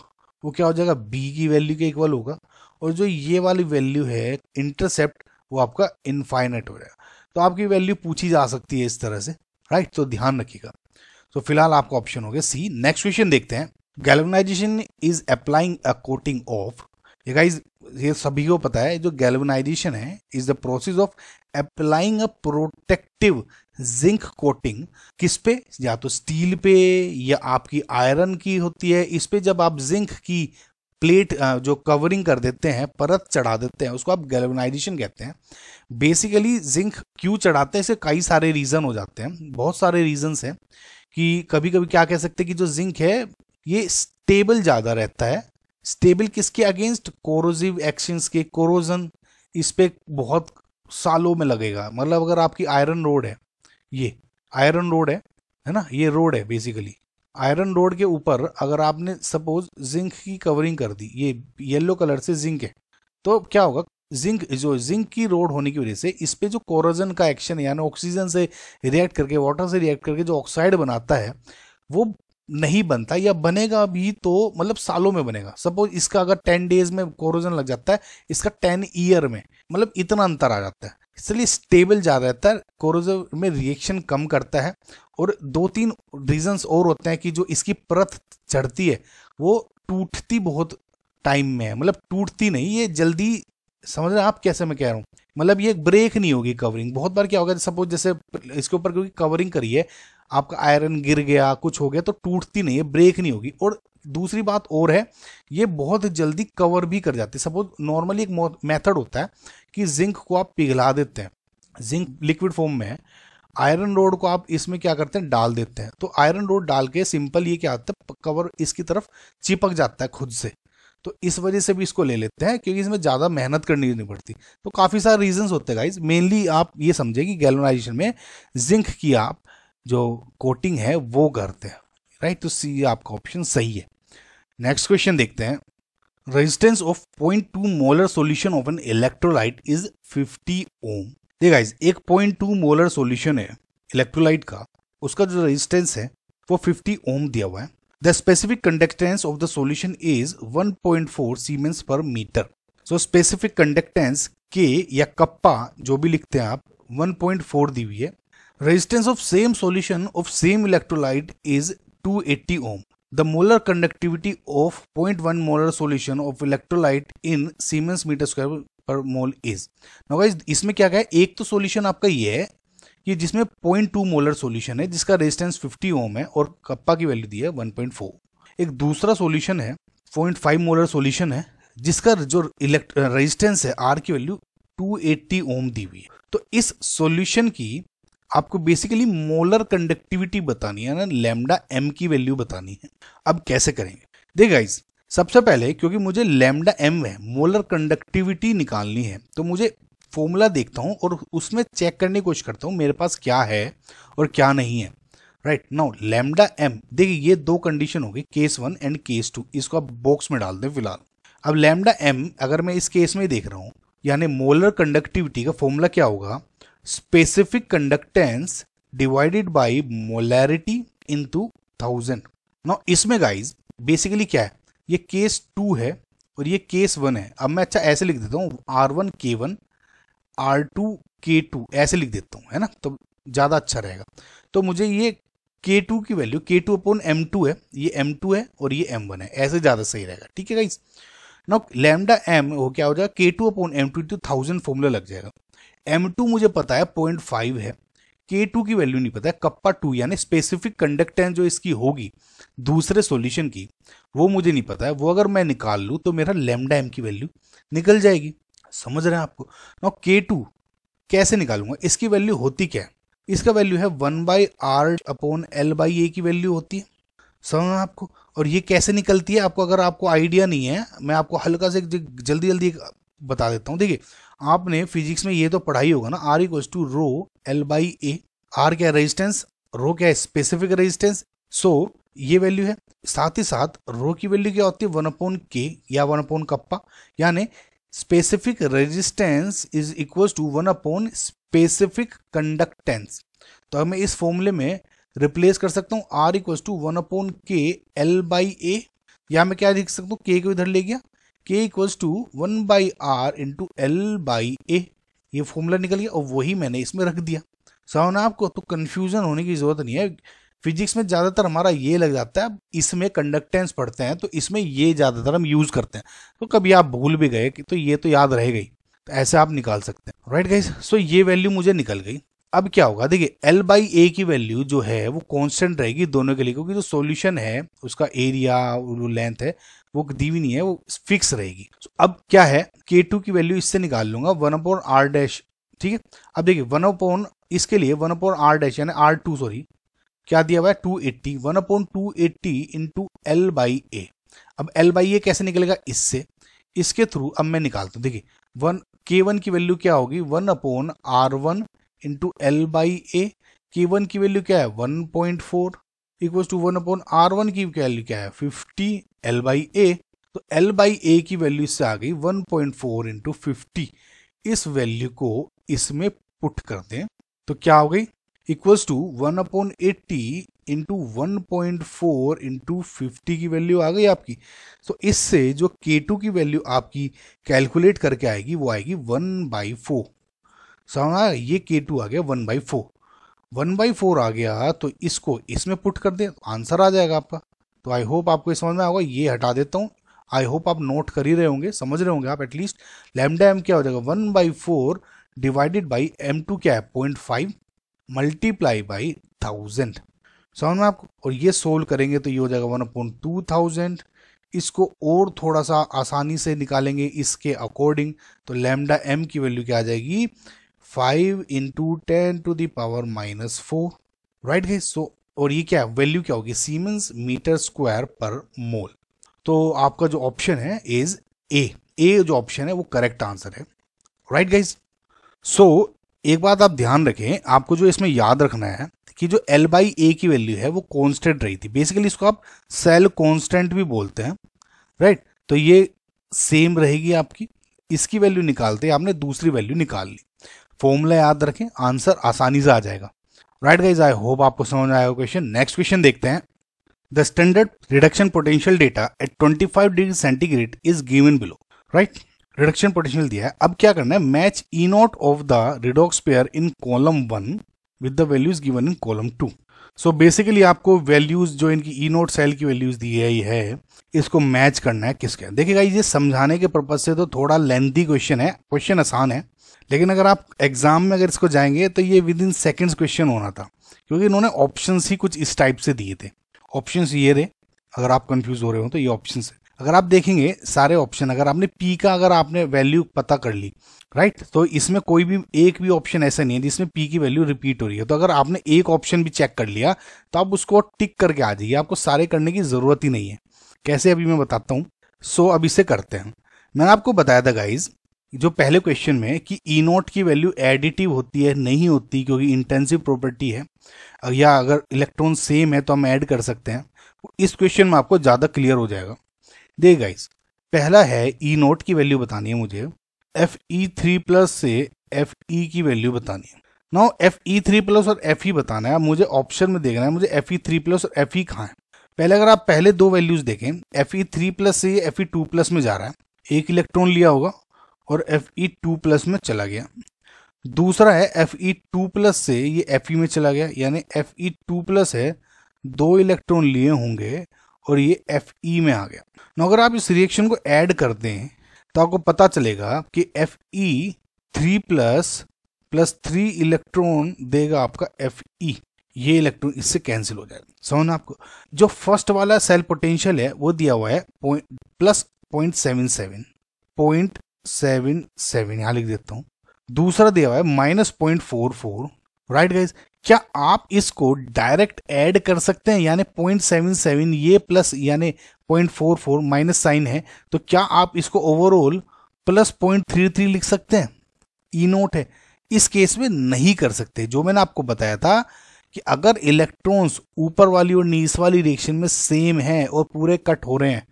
A: वो क्या हो जाएगा, b की वैल्यू के इक्वल होगा, और जो ये वाली वैल्यू है इंटरसेप्ट, वो आपका इनफाइनाइट हो जाएगा। तो आपकी वैल्यू पूछी जा सकती है इस तरह से, राइट, तो ध्यान रखिएगा। तो फिलहाल आपका ऑप्शन हो गया C। नेक्स्ट क्वेश्चन देखते हैं। Galvanisation is applying a coating of, ये गाइस ये सभी को पता है, जो गैल्वेनाइजेशन है is the process of applying a protective zinc coating, किस पे, या तो स्टील पे या आपकी आयरन की होती है, इस पे जब आप जिंक की प्लेट जो कवरिंग कर देते हैं, परत चढ़ा देते हैं, उसको आप गैल्वेनाइजेशन कहते हैं। बेसिकली जिंक क्यों चढ़ाते हैं, इसके कई सारे रीजन हो जाते हैं, बहुत सारे रीजंस हैं कि कभी कभी क्या कह सकते हैं कि जो जिंक है ये स्टेबल ज़्यादा रहता है। स्टेबल किसके अगेंस्ट, कोरोसिव एक्शंस के, कोरोजन इस पे बहुत सालों में लगेगा। मतलब अगर आपकी आयरन रोड है, ये आयरन रोड है ना, ये रोड है बेसिकली। आयरन रोड के ऊपर अगर आपने सपोज जिंक की कवरिंग कर दी, ये येलो कलर से जिंक है, तो क्या होगा, जिंक की रोड होने की वजह से इस पे जो कोरोजन का एक्शन है, यानी ऑक्सीजन से रिएक्ट करके, वाटर से रिएक्ट करके जो ऑक्साइड बनाता है, वो नहीं बनता, या बनेगा भी तो मतलब सालों में बनेगा। सपोज इसका अगर 10 डेज में कोरोजन लग जाता है, इसका 10 ईयर में, मतलब इतना अंतर आ जाता है। इसलिए स्टेबल ज्यादा रहता है, कोरोजन में रिएक्शन कम करता है। और 2-3 रीजंस और होते हैं कि जो इसकी परत चढ़ती है वो टूटती बहुत टाइम में है, मतलब टूटती नहीं, ये जल्दी, समझ रहे हैं आप कैसे मैं कह रहा हूँ, मतलब ये ब्रेक नहीं होगी कवरिंग। बहुत बार क्या होगा, सपोज जैसे इसके ऊपर क्योंकि कवरिंग करी है, आपका आयरन गिर गया, कुछ हो गया, तो टूटती नहीं है, ब्रेक नहीं होगी। और दूसरी बात और है, ये बहुत जल्दी कवर भी कर जाती है। सपोज नॉर्मली एक मेथड होता है कि जिंक को आप पिघला देते हैं, जिंक लिक्विड फॉर्म में है, आयरन रोड को आप इसमें क्या करते हैं, डाल देते हैं। तो आयरन रोड डाल के सिंपल ये क्या होता है, कवर इसकी तरफ चिपक जाता है खुद से। तो इस वजह से भी इसको ले लेते हैं, क्योंकि इसमें ज़्यादा मेहनत करनी नहीं पड़ती। तो काफ़ी सारे रीजंस होते हैं गाइज। मेनली आप ये समझे कि गैल्वेनाइजेशन में जिंक की आप जो कोटिंग है वो करते हैं, राइट। तो सी आपका ऑप्शन सही है। नेक्स्ट क्वेश्चन देखते हैं। Resistance of 0.2 molar solution of an electrolyte is 50 ओम। देखिए गाइज, एक 0.2 मोलर सॉल्यूशन है इलेक्ट्रोलाइट का, उसका जो रेजिस्टेंस है वो 50 ओम दिया हुआ है। The specific conductance of the solution is 1.4 siemens पर मीटर। सो स्पेसिफिक कंडक्टेंस के या कप्पा जो भी लिखते हैं आप, 1.4 दी हुई है। Resistance of same solution of same electrolyte is 280 ohm. The molar conductivity of 0.1 molar solution of electrolyte in Siemens meter square per mole is। Now guys, इसमें क्या है, एक तो सॉल्यूशन आपका ये है कि जिसमें 0.2 मोलर सॉल्यूशन है जिसका रेजिस्टेंस 50 ओम है और कप्पा की वैल्यू दी है 1.4। एक दूसरा सॉल्यूशन है 0.5 मोलर सॉल्यूशन है जिसका जो रेजिस्टेंस है आर की वैल्यू 280 ओम दी हुई है। तो इस सॉल्यूशन की आपको बेसिकली मोलर कंडक्टिविटी बतानी है ना, लैम्डा एम की वैल्यू बतानी है। अब कैसे करेंगे, देखिए गाइस, सबसे पहले क्योंकि मुझे लैम्डा एम है, मोलर कंडक्टिविटी निकालनी है, तो मुझे फॉर्मूला देखता हूं और उसमें चेक करने की कोशिश करता हूं मेरे पास क्या है और क्या नहीं है। राइट नाउ लैम्डा एम, देखिए ये दो कंडीशन हो गई, केस 1 एंड केस 2, इसको आप बॉक्स में डाल दें फिलहाल। अब लैम्डा एम अगर मैं इस केस में देख रहा हूं, यानी मोलर कंडक्टिविटी का फॉर्मूला क्या होगा, specific conductance divided by molarity into 1000। Now इसमें गाइज बेसिकली क्या है, ये केस 2 है और ये केस 1 है। अब मैं अच्छा ऐसे लिख देता हूँ, R1 K1 R2 K2 ऐसे लिख देता हूँ, है ना, तो ज्यादा अच्छा रहेगा। तो मुझे ये K2 की वैल्यू K2 अपॉन M2 है, ये M2 है और ये M1 है, ऐसे ज्यादा सही रहेगा। ठीक है गाइज। नाउ लैम्डा एम हो क्या हो जाएगा, K2 अपॉन M2 तो 1000 फॉर्मूला लग जाएगा। M2 मुझे पता है 0.5 है, K2 की वैल्यू नहीं पता है, कप्पा 2 यानी स्पेसिफिक कंडक्टेंस जो इसकी होगी दूसरे सॉल्यूशन की वो मुझे नहीं पता है। वो अगर मैं निकाल लूँ तो मेरा लैम्डा एम की वैल्यू निकल जाएगी। समझ रहे हैं आपको। नाउ K2 कैसे निकालूंगा, इसकी वैल्यू होती क्या है, इसका वैल्यू है 1/R अपॉन L/A की वैल्यू होती है। समझ आपको। और ये कैसे निकलती है आपको, अगर आपको आइडिया नहीं है, मैं आपको हल्का से जल्दी जल्दी बता देता हूँ। देखिए आपने फिजिक्स में ये तो पढ़ाई होगा ना, R equals to rho L/A। R क्या है, रेजिस्टेंस, रो क्या है, स्पेसिफिक रेजिस्टेंस। सो ये वैल्यू है, साथ ही साथ रो की वैल्यू क्या होती है, 1/K या 1/ कप्पा, यानी specific resistance is equals to 1/ specific conductance. तो अब मैं इस फॉर्मूले में रिप्लेस कर सकता हूँ, R equals to 1/K L/A, या मैं क्या लिख सकता हूँ, K को इधर ले गया, K equals to 1/R into L/A, ये फॉर्मूला निकल गया और वही मैंने इसमें रख दिया। समझना आपको। तो कंफ्यूजन होने की जरूरत नहीं है। फिजिक्स में ज्यादातर हमारा ये लग जाता है, इसमें कंडक्टेंस पढ़ते हैं तो इसमें ये ज्यादातर हम यूज करते हैं, तो कभी आप भूल भी गए कि तो ये तो याद रह गई, तो ऐसे आप निकाल सकते हैं। राइट गाइस, सो ये वैल्यू मुझे निकल गई। अब क्या होगा, देखिए L/A की वैल्यू जो है वो कांस्टेंट रहेगी दोनों के लिए, क्योंकि जो सॉल्यूशन है उसका एरिया वो लेंथ है वो दी हुई नहीं है, वो फिक्स रहेगी। अब क्या है, K2 की वैल्यू इससे निकाल लूंगा 1/R डैश। ठीक है। अब देखिए 1/ इसके लिए 1/R डैश यानी R2 सॉरी क्या दिया हुआ है 280, 1/280 इंटू L/A। अब L/A कैसे निकलेगा, इससे, इसके थ्रू अब मैं निकालता हूँ। देखिए K1 की वैल्यू क्या होगी 1/R1 into L by A. K1 की वैल्यू क्या है 1.4 इक्वल टू 1/R1 की वैल्यू क्या है 50 L बाई ए। तो L बाई ए की वैल्यू इससे आ गई 1.4 इंटू 50। इस वैल्यू को इसमें पुट कर दें तो क्या हो गई इक्वल्स टू 1/80 इंटू 1.4 इंटू 50 की वैल्यू आ गई आपकी। तो इससे जो K2 की वैल्यू आपकी कैलकुलेट करके आएगी वो आएगी 1/4। समझ आया, ये K2 आ गया 1/4। 1/4 आ गया तो इसको इसमें पुट कर दे आंसर आ जाएगा आपका। तो आई होप आपको समझ में आएगा। ये हटा देता हूँ, आई होप आप नोट कर ही रहे होंगे, समझ रहे होंगे आप एटलीस्ट। लैम्डा एम क्या हो जाएगा 1/4 डिवाइडेड बाई M2 क्या है 0.5 मल्टीप्लाई बाई 1000। समझ में आपको। और ये सोल्व करेंगे तो ये हो जाएगा 1/2000। इसको और थोड़ा सा आसानी से निकालेंगे इसके अकॉर्डिंग तो लैम्डा एम की वैल्यू क्या आ जाएगी 5 इंटू 10⁻⁻4 राइट गाइस। सो और ये क्या वैल्यू क्या होगी सीमेंस मीटर स्क्वायर पर मोल। तो आपका जो ऑप्शन है इज ए जो ऑप्शन है वो करेक्ट आंसर है राइट गाइस। सो एक बात आप ध्यान रखें, आपको जो इसमें याद रखना है कि जो L बाई ए की वैल्यू है वो कांस्टेंट रही थी। बेसिकली इसको आप सेल कांस्टेंट भी बोलते हैं राइट। तो ये सेम रहेगी आपकी। इसकी वैल्यू निकालते आपने दूसरी वैल्यू निकाल ली। फॉर्मूला याद रखें, आंसर आसानी से आ जाएगा राइट गाइज। आई होप आपको समझ आएगा क्वेश्चन। नेक्स्ट क्वेश्चन देखते हैं। The standard reduction potential data eight 25 degree centigrade is given below right. Reduction potential दिया है। अब क्या करना है match E not of the redox pair in column 1 with the values given in column 2। So basically आपको values जो इनकी ई naught cell की वैल्यूज दी गई है इसको मैच करना है किसके। देखिएगा ये समझाने के पर्पज से तो थोड़ा लेंथी क्वेश्चन है, क्वेश्चन आसान है, लेकिन अगर आप एग्जाम में अगर इसको जाएंगे तो ये विद इन सेकेंड्स क्वेश्चन होना था, क्योंकि इन्होंने ऑप्शंस ही कुछ इस टाइप से दिए थे। ऑप्शंस ये रहे, अगर आप कंफ्यूज हो रहे हो तो ये ऑप्शंस है। अगर आप देखेंगे सारे ऑप्शन, अगर आपने पी का अगर आपने वैल्यू पता कर ली राइट, तो इसमें कोई भी एक भी ऑप्शन ऐसा नहीं है जिसमें पी की वैल्यू रिपीट हो रही है। तो अगर आपने एक ऑप्शन भी चेक कर लिया तो आप उसको टिक करके आ जाइए, आपको सारे करने की जरूरत ही नहीं है। कैसे अभी मैं बताता हूँ। सो अब इसे करते हैं। मैंने आपको बताया था गाइज जो पहले क्वेश्चन में कि ई नोट की वैल्यू एडिटिव होती है, नहीं होती, क्योंकि इंटेंसिव प्रॉपर्टी है, या अगर इलेक्ट्रॉन सेम है तो हम ऐड कर सकते हैं। इस क्वेश्चन में आपको ज़्यादा क्लियर हो जाएगा। देख गाइस, पहला है ई नोट की वैल्यू बतानी है मुझे, Fe3+ से Fe की वैल्यू बतानी है। नाउ Fe3+ और Fe बताना है। मुझे ऑप्शन में देखना है मुझे Fe3+ और Fe कहाँ है। पहले अगर आप पहले दो वैल्यूज देखें, Fe3+ से ये Fe2+ में जा रहा है, एक इलेक्ट्रॉन लिया होगा और Fe2+ में चला गया। दूसरा है Fe2+ से ये Fe में चला गया, यानी Fe2+ है, दो इलेक्ट्रॉन लिए होंगे और ये Fe में आ गया। ना अगर आप इस रिएक्शन को ऐड कर दें तो आपको पता चलेगा कि Fe3+ + 3 इलेक्ट्रॉन देगा आपका Fe। ये इलेक्ट्रॉन इससे कैंसिल हो जाएगा। समझना आपको। जो फर्स्ट वाला सेल पोटेंशियल है वो दिया हुआ है प्लस 0.77 यहाँ लिख देता हूँ। दूसरा दिया हुआ है -0.44 राइट गाइज। क्या आप इसको डायरेक्ट ऐड कर सकते हैं, यानी 0.77 ये प्लस यानी 0.44 माइनस साइन है, तो क्या आप इसको ओवरऑल प्लस 0.33 लिख सकते हैं। ई नोट है, इस केस में नहीं कर सकते। जो मैंने आपको बताया था कि अगर इलेक्ट्रॉन्स ऊपर वाली और नीचे वाली रिएक्शन में सेम है और पूरे कट हो रहे हैं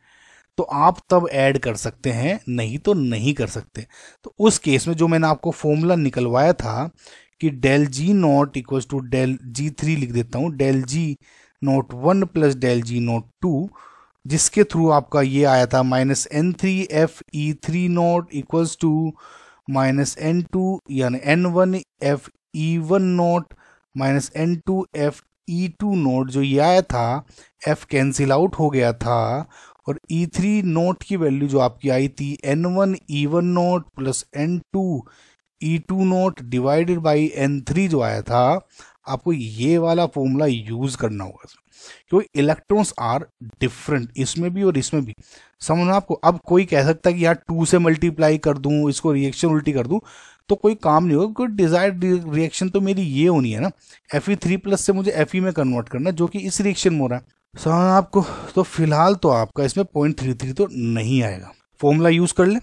A: तो आप तब ऐड कर सकते हैं, नहीं तो नहीं कर सकते। तो उस केस में जो मैंने आपको फॉर्मूला निकलवाया था कि del G0 equal to del G3 लिख देता हूँ, del G01 plus del G02, जिसके थ्रू आपका ये आया था -N3FE3 इक्वल्स टू -N2 यानी N1FE1 -N2FE2 जो ये आया था, F कैंसिल आउट हो गया था और E3 की वैल्यू जो आपकी आई थी N1E1 plus N2E2 divided by N3 जो आया था। आपको ये वाला फॉर्मूला यूज करना होगा क्योंकि इलेक्ट्रॉन्स आर डिफरेंट इसमें भी और इसमें भी। समझना आपको। अब कोई कह सकता है कि यार 2 से मल्टीप्लाई कर दूं, इसको रिएक्शन उल्टी कर दूं, तो कोई काम नहीं होगा, क्योंकि डिजायर्ड रिएक्शन तो मेरी ये होनी है ना, Fe3+ से मुझे Fe में कन्वर्ट करना, जो कि इस रिएक्शन में हो रहा है। समझना आपको। तो फिलहाल तो आपका इसमें 0.33 तो नहीं आएगा। फॉर्मूला यूज कर ले।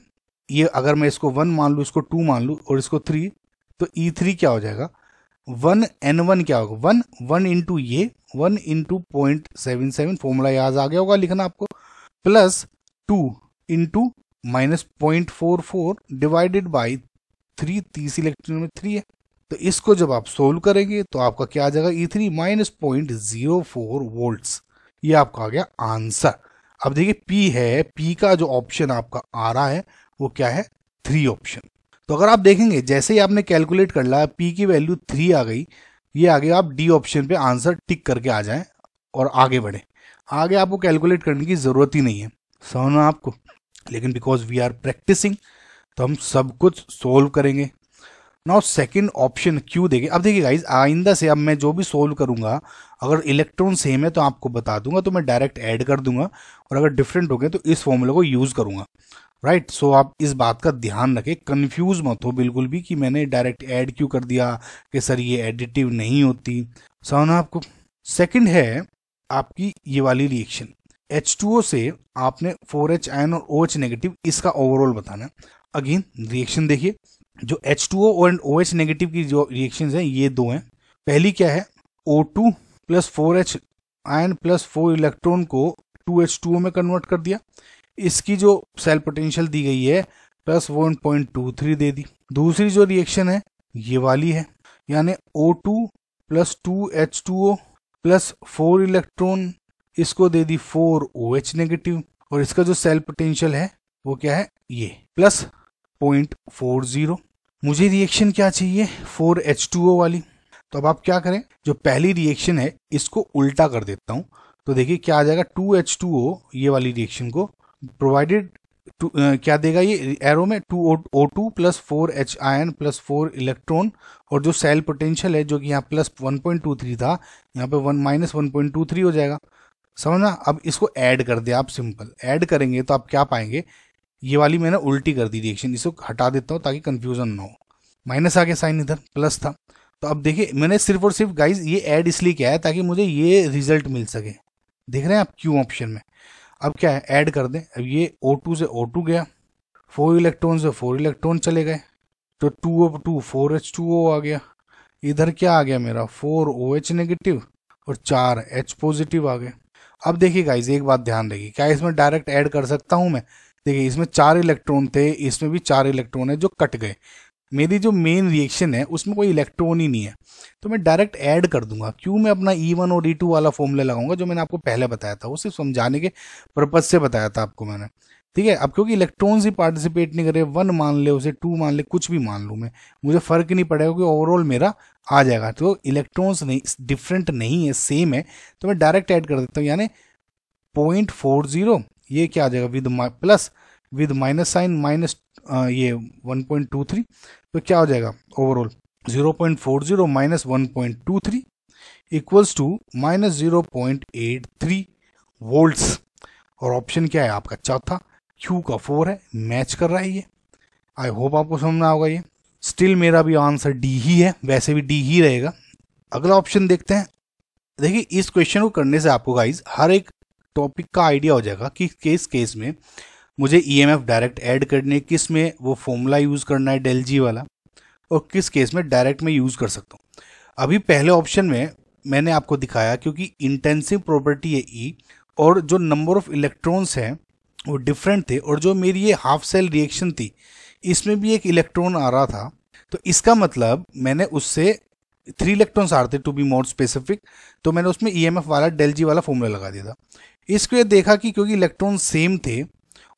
A: ये अगर मैं इसको 1 मान लूँ, इसको 2 मान लूँ और इसको 3, तो E3 क्या हो जाएगा, 1n1 क्या होगा, 1 इंटू ये 1 इंटू 0.77, फॉर्मूला याद आ गया होगा लिखना आपको, plus 2 into minus 0.44 divided by 3, 30 electron में 3 है। तो इसको जब आप सोल्व करेंगे तो आपका क्या आ जाएगा, E3 माइनस 0.04 वोल्ट्स। ये आपका आ गया आंसर। अब देखिए P है, P का जो ऑप्शन आपका आ रहा है वो क्या है, 3 ऑप्शन। तो अगर आप देखेंगे जैसे ही आपने कैलकुलेट कर लिया, P की वैल्यू 3 आ गई, ये आगे आप डी ऑप्शन पे आंसर टिक करके आ जाएं और आगे बढ़े। आगे आपको कैलकुलेट करने की जरूरत ही नहीं है, समझना आपको। लेकिन बिकॉज वी आर प्रैक्टिसिंग तो हम सब कुछ सोल्व करेंगे। नाउ सेकंड ऑप्शन क्यू देखिए। अब देखिए गाइज, आइंदा से अब मैं जो भी सोल्व करूंगा, अगर इलेक्ट्रॉन सेम है तो आपको बता दूंगा, तो मैं डायरेक्ट ऐड कर दूंगा, और अगर डिफरेंट हो गए तो इस फॉर्मूले को यूज करूंगा, राइट। सो आप इस बात का ध्यान रखें, कंफ्यूज मत हो बिल्कुल भी कि मैंने डायरेक्ट ऐड क्यों कर दिया, कि सर ये एडिटिव नहीं होती, समझना आपको। सेकंड है आपकी ये वाली रिएक्शन, H2O से आपने 4H आयन और OH नेगेटिव, इसका ओवरऑल बताना। अगेन रिएक्शन देखिए, जो H2O और OH नेगेटिव की जो रिएक्शंस हैं ये दो हैं। पहली क्या है, O2 plus 4H ion plus 4 electron को 2H2O में कन्वर्ट कर दिया, इसकी जो सेल पोटेंशियल दी गई है प्लस 1.23 दे दी। दूसरी जो रिएक्शन है ये वाली है, यानी O2 plus 2H2O plus 4 electron, इसको दे दी 4OH नेगेटिव, और इसका जो सेल पोटेंशियल है वो क्या है, ये प्लस 0.40। मुझे रिएक्शन क्या चाहिए, 4H2O वाली। तो अब आप क्या करें, जो पहली रिएक्शन है इसको उल्टा कर देता हूं, तो देखिए क्या आ जाएगा, 2H2O ये वाली रिएक्शन को प्रोवाइडेड क्या देगा ये एरो में, 2O2 plus 4H ion plus 4 electron, और जो सेल पोटेंशियल है जो कि यहाँ प्लस 1.23 था, यहाँ पे माइनस 1.23 हो जाएगा, समझना। अब इसको ऐड कर दे आप, सिंपल ऐड करेंगे तो आप क्या पाएंगे, ये वाली मैंने उल्टी कर दी रिएक्शन, इसको हटा देता हूँ ताकि कंफ्यूजन ना हो, माइनस आ गया साइन, इधर प्लस था। तो अब देखिए मैंने सिर्फ और सिर्फ गाइज ये ऐड इसलिए किया है ताकि मुझे ये रिजल्ट मिल सके, देख रहे हैं आप क्यू ऑप्शन में। अब क्या है, ऐड कर दें, अब ये O2 से O2 गया, 4 इलेक्ट्रॉन से 4 इलेक्ट्रॉन चले गए, तो 2O2 4H2O आ गया, इधर क्या आ गया मेरा 4OH नेगेटिव और 4H पॉजिटिव आ गए। अब देखिए गाइज एक बात ध्यान रखिए, क्या इसमें डायरेक्ट ऐड कर सकता हूं मैं, देखिए इसमें 4 इलेक्ट्रॉन थे, इसमें भी 4 इलेक्ट्रॉन है जो कट गए, मेरी जो मेन रिएक्शन है उसमें कोई इलेक्ट्रॉन ही नहीं है, तो मैं डायरेक्ट ऐड कर दूंगा। क्यों मैं अपना E1 और E2 वाला फॉर्मूला लगाऊंगा जो मैंने आपको पहले बताया था, वो सिर्फ समझाने के पर्पज से बताया था आपको मैंने, ठीक है। अब क्योंकि इलेक्ट्रॉन्स ही पार्टिसिपेट नहीं करे, 1 मान ले उसे, 2 मान ले, कुछ भी मान लूँ मैं, मुझे फर्क नहीं पड़ेगा क्योंकि ओवरऑल मेरा आ जाएगा। तो इलेक्ट्रॉन्स नहीं डिफरेंट नहीं है, सेम है, तो मैं डायरेक्ट ऐड कर देता हूँ, यानी 0.40 ये क्या आ जाएगा with plus with minus sign minus ये 1.23, तो क्या हो जाएगा overall 0.40 minus 1.23 equals to minus 0.83 volts. और ऑप्शन क्या है आपका चौथा, क्यू का 4 है, मैच कर रहा है ये। आई होप आपको समझना होगा ये। स्टिल मेरा भी आंसर डी ही है, वैसे भी डी ही रहेगा। अगला ऑप्शन देखते हैं। देखिए इस क्वेश्चन को करने से आपको गाइज हर एक टॉपिक का आइडिया हो जाएगा कि किस केस में मुझे ईएमएफ डायरेक्ट ऐड करने, किस में वो फॉर्मूला यूज करना है डेल जी वाला, और किस केस में डायरेक्ट में यूज कर सकता हूँ। अभी पहले ऑप्शन में मैंने आपको दिखाया क्योंकि इंटेंसिव प्रॉपर्टी है ई, और जो नंबर ऑफ इलेक्ट्रॉन्स हैं वो डिफरेंट थे, और जो मेरी ये हाफ सेल रिएक्शन थी इसमें भी एक इलेक्ट्रॉन आ रहा था, तो इसका मतलब मैंने उससे 3 इलेक्ट्रॉन्स आ रहे थे टू बी मोर स्पेसिफिक, तो मैंने उसमें ईएमएफ वाला डेल जी वाला फॉर्मूला लगा दिया था। इसको ये देखा कि क्योंकि इलेक्ट्रॉन सेम थे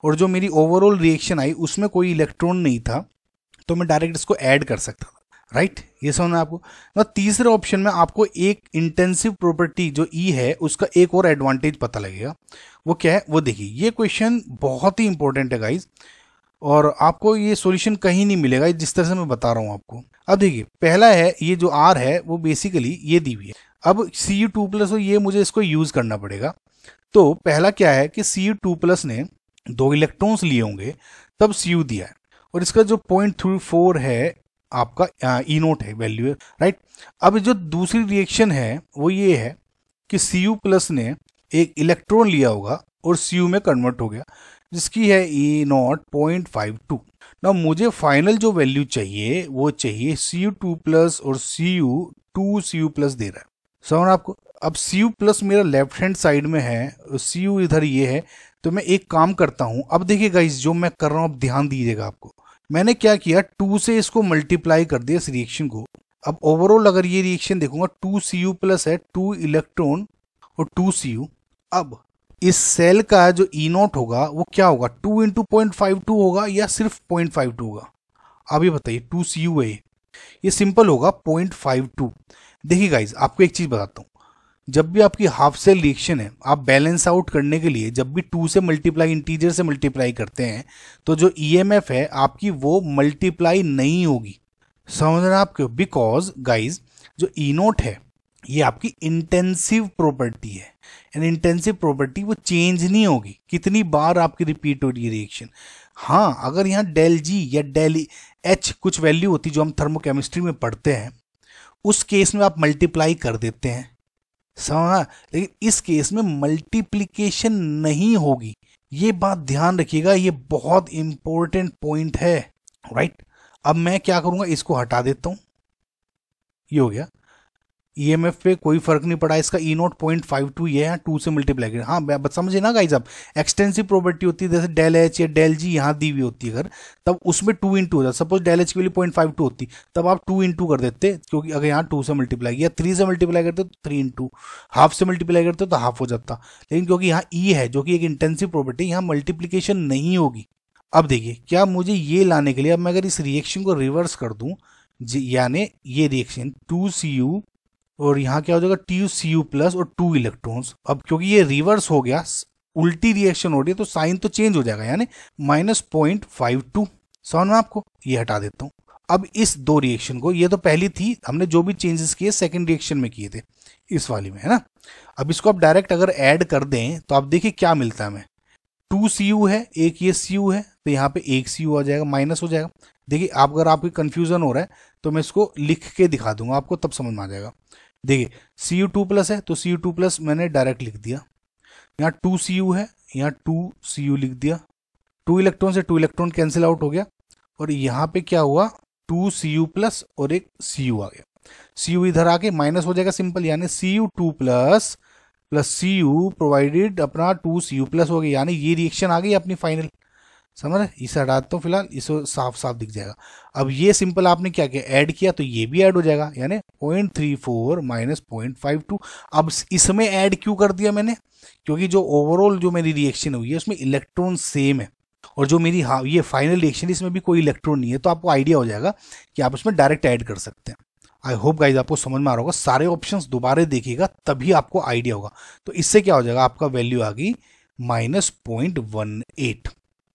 A: और जो मेरी ओवरऑल रिएक्शन आई उसमें कोई इलेक्ट्रॉन नहीं था, तो मैं डायरेक्ट इसको ऐड कर सकता था, राइट। ये समझना आपको। ना तीसरे ऑप्शन में आपको एक इंटेंसिव प्रॉपर्टी जो ई है उसका एक और एडवांटेज पता लगेगा, वो क्या है वो देखिए। ये क्वेश्चन बहुत ही इंपॉर्टेंट है गाइज, और आपको ये सॉल्यूशन कहीं नहीं मिलेगा जिस तरह से मैं बता रहा हूँ आपको। अब देखिए पहला है, ये जो आर है वो बेसिकली ये दी हुई है। अब Cu2+ हो, ये मुझे इसको यूज करना पड़ेगा। तो पहला क्या है कि Cu2+ ने 2 इलेक्ट्रॉन्स लिए होंगे तब Cu दिया है, और इसका जो 0.34 है आपका ई नोट है वैल्यू है, राइट। अब जो दूसरी रिएक्शन है वो ये है कि Cu+ ने एक इलेक्ट्रॉन लिया होगा और Cu में कन्वर्ट हो गया, जिसकी है ई नॉट 0.52। ना मुझे फाइनल जो वैल्यू चाहिए वो चाहिए Cu2 प्लस और Cu प्लस दे रहा है, समझ आपको। अब Cu प्लस मेरा लेफ्ट हैंड साइड में है, Cu इधर ये है, तो मैं एक काम करता हूं। अब देखिए गाइस जो मैं कर रहा हूं, अब ध्यान दीजिएगा आपको। मैंने क्या किया, 2 से इसको मल्टीप्लाई कर दिया इस रिएक्शन को। अब ओवरऑल अगर ये रिएक्शन देखूंगा 2Cu प्लस है, 2 इलेक्ट्रॉन और 2Cu। अब इस सेल का जो ई नॉट होगा वो क्या होगा, 2 इंटू 0.52 होगा या सिर्फ 0.52 होगा। अब ये बताइए 2Cu है, ये सिंपल होगा 0.52। देखिए गाइज आपको एक चीज बताता हूँ, जब भी आपकी हाफ सेल रिएक्शन है, आप बैलेंस आउट करने के लिए जब भी 2 से मल्टीप्लाई, इंटीजर से मल्टीप्लाई करते हैं, तो जो ईएमएफ है आपकी वो मल्टीप्लाई नहीं होगी, समझ रहे हैं आपको। बिकॉज गाइज जो ई नोट है ये आपकी इंटेंसिव प्रॉपर्टी है, एंड इंटेंसिव प्रॉपर्टी वो चेंज नहीं होगी, कितनी बार आपकी रिपीट हो रही है रिएक्शन। हाँ अगर यहाँ डेल जी या डेल एच कुछ वैल्यू होती जो हम थर्मोकेमिस्ट्री में पढ़ते हैं, उस केस में आप मल्टीप्लाई कर देते हैं, समझा। लेकिन इस केस में मल्टीप्लीकेशन नहीं होगी, ये बात ध्यान रखिएगा, ये बहुत इंपॉर्टेंट पॉइंट है, राइट। अब मैं क्या करूंगा, इसको हटा देता हूं, ये हो गया। ईएमएफ पे कोई फर्क नहीं पड़ा, इसका ई नोट 0.52 ये है, 2 से मल्टीप्लाई कर। हाँ बस समझे ना गाइस, अब एक्सटेंसिव प्रॉपर्टी होती है जैसे डेल एच या डेल जी यहाँ दी हुई होती है अगर, तब उसमें 2 इंटू हो जाता। सपोज डेल एच की वैल्यू 0.52 होती, तब आप 2 इंटू कर देते, क्योंकि अगर यहाँ 2 से मल्टीप्लाई किया, 3 से मल्टीप्लाई करते तो 3 इंटू, हाफ से मल्टीप्लाई करते तो हाफ हो जाता। लेकिन क्योंकि यहाँ ई है जो कि एक इंटेंसिव प्रॉपर्टी, यहाँ मल्टीप्लीकेशन नहीं होगी। अब देखिए क्या मुझे ये लाने के लिए, अब मैं अगर इस रिएक्शन को रिवर्स कर दूं, यानी ये रिएक्शन 2Cu और यहाँ क्या हो जाएगा 2Cu प्लस और 2 इलेक्ट्रॉन्स। अब क्योंकि ये रिवर्स हो गया, उल्टी रिएक्शन हो रही है, तो साइन तो चेंज हो जाएगा, यानी -0.52। समझ में आपको, ये हटा देता हूँ। अब इस दो रिएक्शन को, ये तो पहली थी, हमने जो भी चेंजेस किए सेकंड रिएक्शन में किए थे इस वाली में, है ना। अब इसको आप डायरेक्ट अगर ऐड कर दें तो आप देखिए क्या मिलता है हमें, 2Cu है, एक ये Cu है, तो यहाँ पे एक Cu आ जाएगा, माइनस हो जाएगा। देखिए आप अगर आपकी कंफ्यूजन हो रहा है तो मैं इसको लिख के दिखा दूंगा आपको, तब समझ में आ जाएगा। देखिए Cu2 प्लस है, तो Cu2 प्लस मैंने डायरेक्ट लिख दिया, यहाँ 2Cu है, यहाँ 2Cu लिख दिया, 2 इलेक्ट्रॉन से 2 इलेक्ट्रॉन कैंसिल आउट हो गया, और यहाँ पे क्या हुआ 2Cu प्लस और एक Cu आ गया। Cu इधर आके माइनस हो जाएगा सिंपल, यानी Cu2 plus plus Cu provided अपना 2Cu प्लस हो गया, यानी ये रिएक्शन आ गई अपनी फाइनल। समझ रहे, इसे हटाता हूँ फिलहाल, इसको साफ साफ दिख जाएगा। अब ये सिंपल आपने क्या किया, ऐड किया, तो ये भी ऐड हो जाएगा, यानी 0.34 माइनस 0.52। अब इसमें ऐड क्यों कर दिया मैंने, क्योंकि जो ओवरऑल जो मेरी रिएक्शन हुई है उसमें इलेक्ट्रॉन सेम है, और जो मेरी ये फाइनल रिएक्शन इसमें भी कोई इलेक्ट्रॉन नहीं है, तो आपको आइडिया हो जाएगा कि आप उसमें डायरेक्ट ऐड कर सकते हैं। आई होप गाइज आपको समझ में आ रहा होगा, सारे ऑप्शंस दोबारा देखिएगा तभी आपको आइडिया होगा। तो इससे क्या हो जाएगा, आपका वैल्यू आ गई -0.18,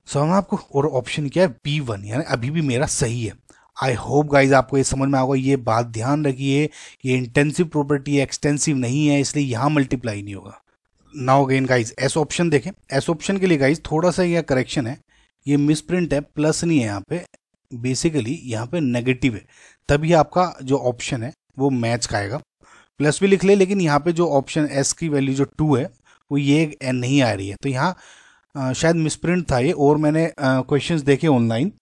A: समझ में आपको। और ऑप्शन क्या है B1, यानी अभी भी मेरा सही है। आई होप गाइज आपको ये समझ में आएगा, ये बात ध्यान रखिए, ये इंटेंसिव प्रॉपर्टी है, एक्सटेंसिव नहीं है, इसलिए यहाँ मल्टीप्लाई नहीं होगा। Now again guys S option देखें, एस ऑप्शन के लिए गाइज थोड़ा सा यह करेक्शन है, ये मिसप्रिंट है, प्लस नहीं है यहाँ पे, बेसिकली यहाँ पे नेगेटिव है, तभी आपका जो ऑप्शन है वो मैच खाएगा। प्लस भी लिख ले, लेकिन यहाँ पे जो ऑप्शन एस की वैल्यू जो 2 है वो ये नहीं आ रही है, तो यहाँ शायद मिसप्रिंट था ये, और मैंने क्वेश्चंस देखे ऑनलाइन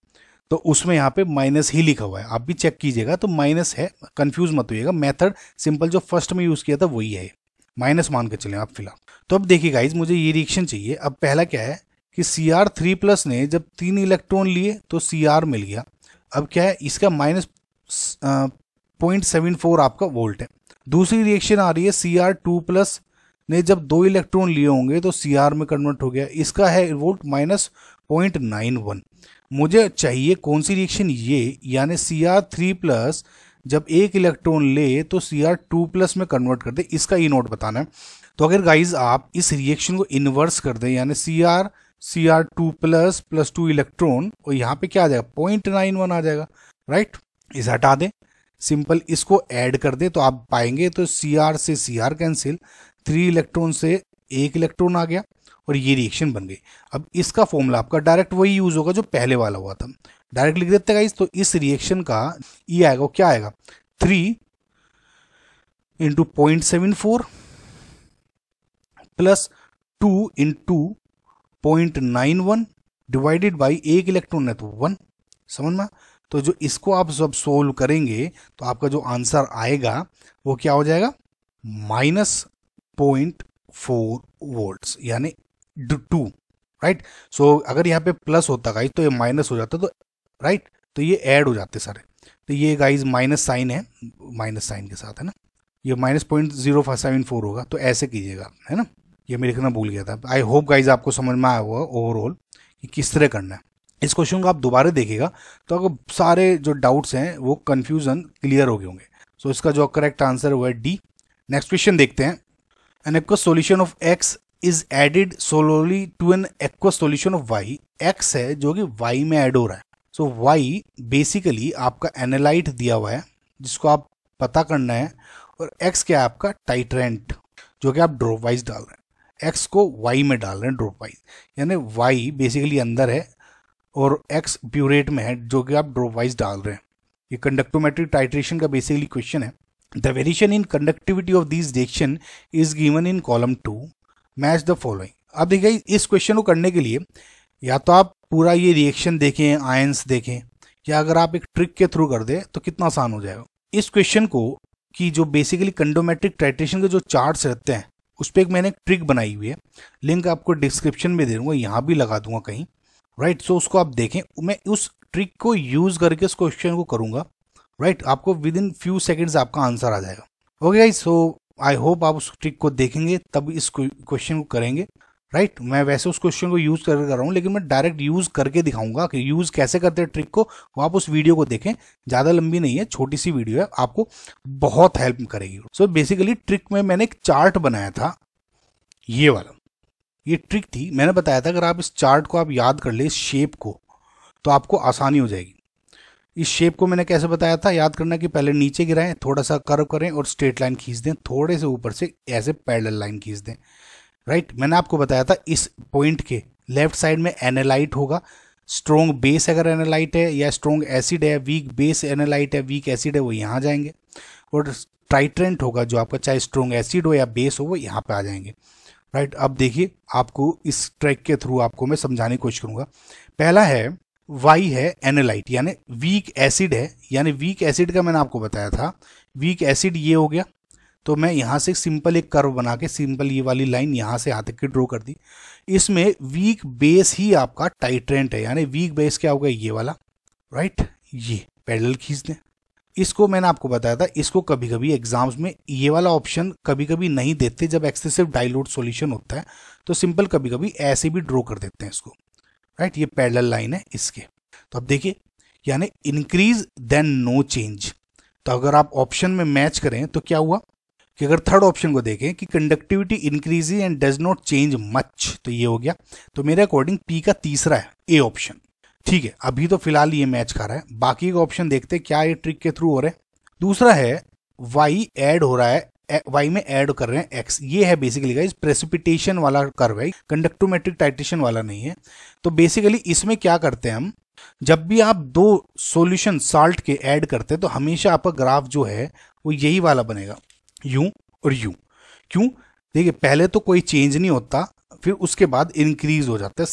A: तो उसमें यहाँ पे माइनस ही लिखा हुआ है, आप भी चेक कीजिएगा, तो माइनस है, कंफ्यूज मत होइएगा। मेथड सिंपल जो फर्स्ट में यूज़ किया था वही है, माइनस मान के चलें आप फिलहाल। तो अब देखिए गाइज मुझे ये रिएक्शन चाहिए। अब पहला क्या है कि Cr3 प्लस ने जब 3 इलेक्ट्रॉन लिए तो Cr मिल गया। अब क्या है, इसका -0.74 आपका वोल्ट है। दूसरी रिएक्शन आ रही है, Cr2 प्लस ने जब 2 इलेक्ट्रॉन लिए होंगे तो Cr में कन्वर्ट हो गया, इसका है वोल्ट -0.91। मुझे चाहिए कौन सी रिएक्शन, ये, यानी Cr3 प्लस जब 1 इलेक्ट्रॉन ले तो Cr2 प्लस में कन्वर्ट कर दे, इसका ई नोट बताना है। तो अगर गाइज आप इस रिएक्शन को इन्वर्स कर दें, यानी Cr2 प्लस प्लस 2 इलेक्ट्रॉन, और यहाँ पे क्या आ जाएगा 0.91 आ जाएगा, राइट। इसे हटा दें, सिंपल इसको ऐड कर दे तो आप पाएंगे, तो Cr से Cr कैंसिल, 3 इलेक्ट्रॉन से 1 इलेक्ट्रॉन आ गया, और ये रिएक्शन बन गई। अब इसका फॉर्मूला आपका डायरेक्ट वही यूज होगा जो पहले वाला हुआ था, डायरेक्ट लिख देते हैं। तो इस रिएक्शन का ये आएगा, क्या आएगा 3 into 0.74 plus 2 into 0.91 divided by 1 electron है तो 1, समझ में? तो जो इसको आप जब सोल्व करेंगे तो आपका जो आंसर आएगा वो क्या हो जाएगा, -0.4 वोल्ट्स यानी 2, राइट। सो अगर यहाँ पे प्लस होता गाइज तो ये माइनस हो जाता, तो राइट, तो ये ऐड हो जाते सारे। तो ये गाइज माइनस साइन है, माइनस साइन के साथ है ना, ये -0.074 होगा, तो ऐसे कीजिएगा, है ना। ये मैं लिखना भूल गया था। आई होप गाइज आपको समझ में आया हुआ ओवरऑल कि किस तरह करना है। इस क्वेश्चन को आप दोबारा देखिएगा तो आपको सारे जो डाउट्स हैं वो कंफ्यूजन क्लियर हो गए होंगे। सो इसका जो करेक्ट आंसर है वो है डी। नेक्स्ट क्वेश्चन देखते हैं। An aqueous solution of X is added slowly to an aqueous solution of Y. X है जो कि वाई में ऐड हो रहा है। सो वाई बेसिकली आपका एनालाइट दिया हुआ है जिसको आप पता करना है, और एक्स क्या है आपका टाइट्रेंट जो कि आप ड्रॉप वाइज डाल रहे हैं। एक्स को वाई में डाल रहे हैं ड्रॉप वाइज, यानी वाई बेसिकली अंदर है और एक्स प्यूरेट में है जो कि आप ड्रॉप वाइज डाल रहे हैं। ये कंडक्टोमेट्रिक टाइट्रेशन का बेसिकली क्वेश्चन है। The variation in conductivity of this reaction is given in column 2, match the following. अब देखिए इस क्वेश्चन को करने के लिए या तो आप पूरा ये रिएक्शन देखें, आयंस देखें, या अगर आप एक ट्रिक के थ्रू कर दे तो कितना आसान हो जाएगा। इस क्वेश्चन को कि जो बेसिकली कंडोमेट्रिक टाइट्रेशन के जो चार्ट्स रहते हैं उस पर एक मैंने एक ट्रिक बनाई हुई है, लिंक आपको डिस्क्रिप्शन में दे दूंगा, यहाँ भी लगा दूंगा कहीं, राइट। सो उसको आप देखें, मैं उस ट्रिक को यूज करके इस क्वेश्चन को करूंगा, राइट। आपको विद इन फ्यू सेकंड्स आपका आंसर आ जाएगा। Okay guys, so I hope आप उस ट्रिक को देखेंगे तब इस क्वेश्चन को करेंगे, राइट। मैं वैसे उस क्वेश्चन को यूज कर रहा हूँ, लेकिन मैं डायरेक्ट यूज करके दिखाऊंगा कि यूज कैसे करते हैं ट्रिक को। वो आप उस वीडियो को देखें, ज्यादा लंबी नहीं है, छोटी सी वीडियो है, आपको बहुत हेल्प करेगी। सो बेसिकली ट्रिक में मैंने एक चार्ट बनाया था, ये वाला, ये ट्रिक थी। मैंने बताया था अगर आप इस चार्ट को आप याद कर ले, इस शेप को, तो आपको आसानी हो जाएगी। इस शेप को मैंने कैसे बताया था याद करना कि पहले नीचे गिराएं, थोड़ा सा कर्व करें और स्ट्रेट लाइन खींच दें, थोड़े से ऊपर से ऐसे पैरेलल लाइन खींच दें, राइट। मैंने आपको बताया था इस पॉइंट के लेफ्ट साइड में एनालाइट होगा, स्ट्रॉन्ग बेस अगर एनालाइट है, या स्ट्रॉन्ग एसिड है, वीक बेस एनालाइट है, वीक एसिड है, वो यहाँ जाएंगे, और टाइट्रेंट होगा जो आपका चाहे स्ट्रॉन्ग एसिड हो या बेस हो वो यहाँ पे आ जाएंगे, राइट। अब देखिए आपको इस ट्रैक के थ्रू आपको मैं समझाने की कोशिश करूंगा। पहला है वाई है एनालाइट यानी वीक एसिड है, यानी वीक एसिड का मैंने आपको बताया था, वीक एसिड ये हो गया। तो मैं यहाँ से सिंपल एक कर्व बना के सिंपल ये वाली लाइन यहाँ से यहाँ तक की ड्रॉ कर दी। इसमें वीक बेस ही आपका टाइट्रेंट है, यानी वीक बेस क्या होगा ये वाला, राइट। ये पैरेलल खींच दें। इसको मैंने आपको बताया था, इसको कभी कभी एग्जाम्स में ये वाला ऑप्शन कभी कभी नहीं देते जब एक्सेसिव डाइल्यूट सॉल्यूशन होता है, तो सिंपल कभी कभी ऐसे भी ड्रॉ कर देते हैं इसको, राइट। ये पैरेलल लाइन है इसके। तो अब देखिए यानी इंक्रीज देन नो चेंज। तो अगर आप ऑप्शन में मैच करें तो क्या हुआ कि अगर थर्ड ऑप्शन को देखें कि conductivity increase and does not change much, तो ये हो गया। तो मेरे अकॉर्डिंग पी का तीसरा है ए ऑप्शन, ठीक है। अभी तो फिलहाल ये मैच खा रहा है, बाकी का ऑप्शन देखते हैं क्या ये ट्रिक के थ्रू हो रहा है। दूसरा है वाई ऐड हो रहा है, वाई में ऐड कर रहे हैं एक्स, ये है बेसिकली गाइस प्रेसिपिटेशन वाला कर्व है, कंडक्टोमेट्रिक टाइट्रेशन वाला नहीं है। तो बेसिकली इसमें क्या करते हैं हम, जब भी आप दो सॉल्यूशन साल्ट के ऐड करते हैं तो हमेशा आपका ग्राफ जो है वो यही वाला बनेगा, यूं और यूं। क्यों? देखिए पहले तो कोई चेंज नहीं होता, फिर उसके बाद इंक्रीज हो जाता है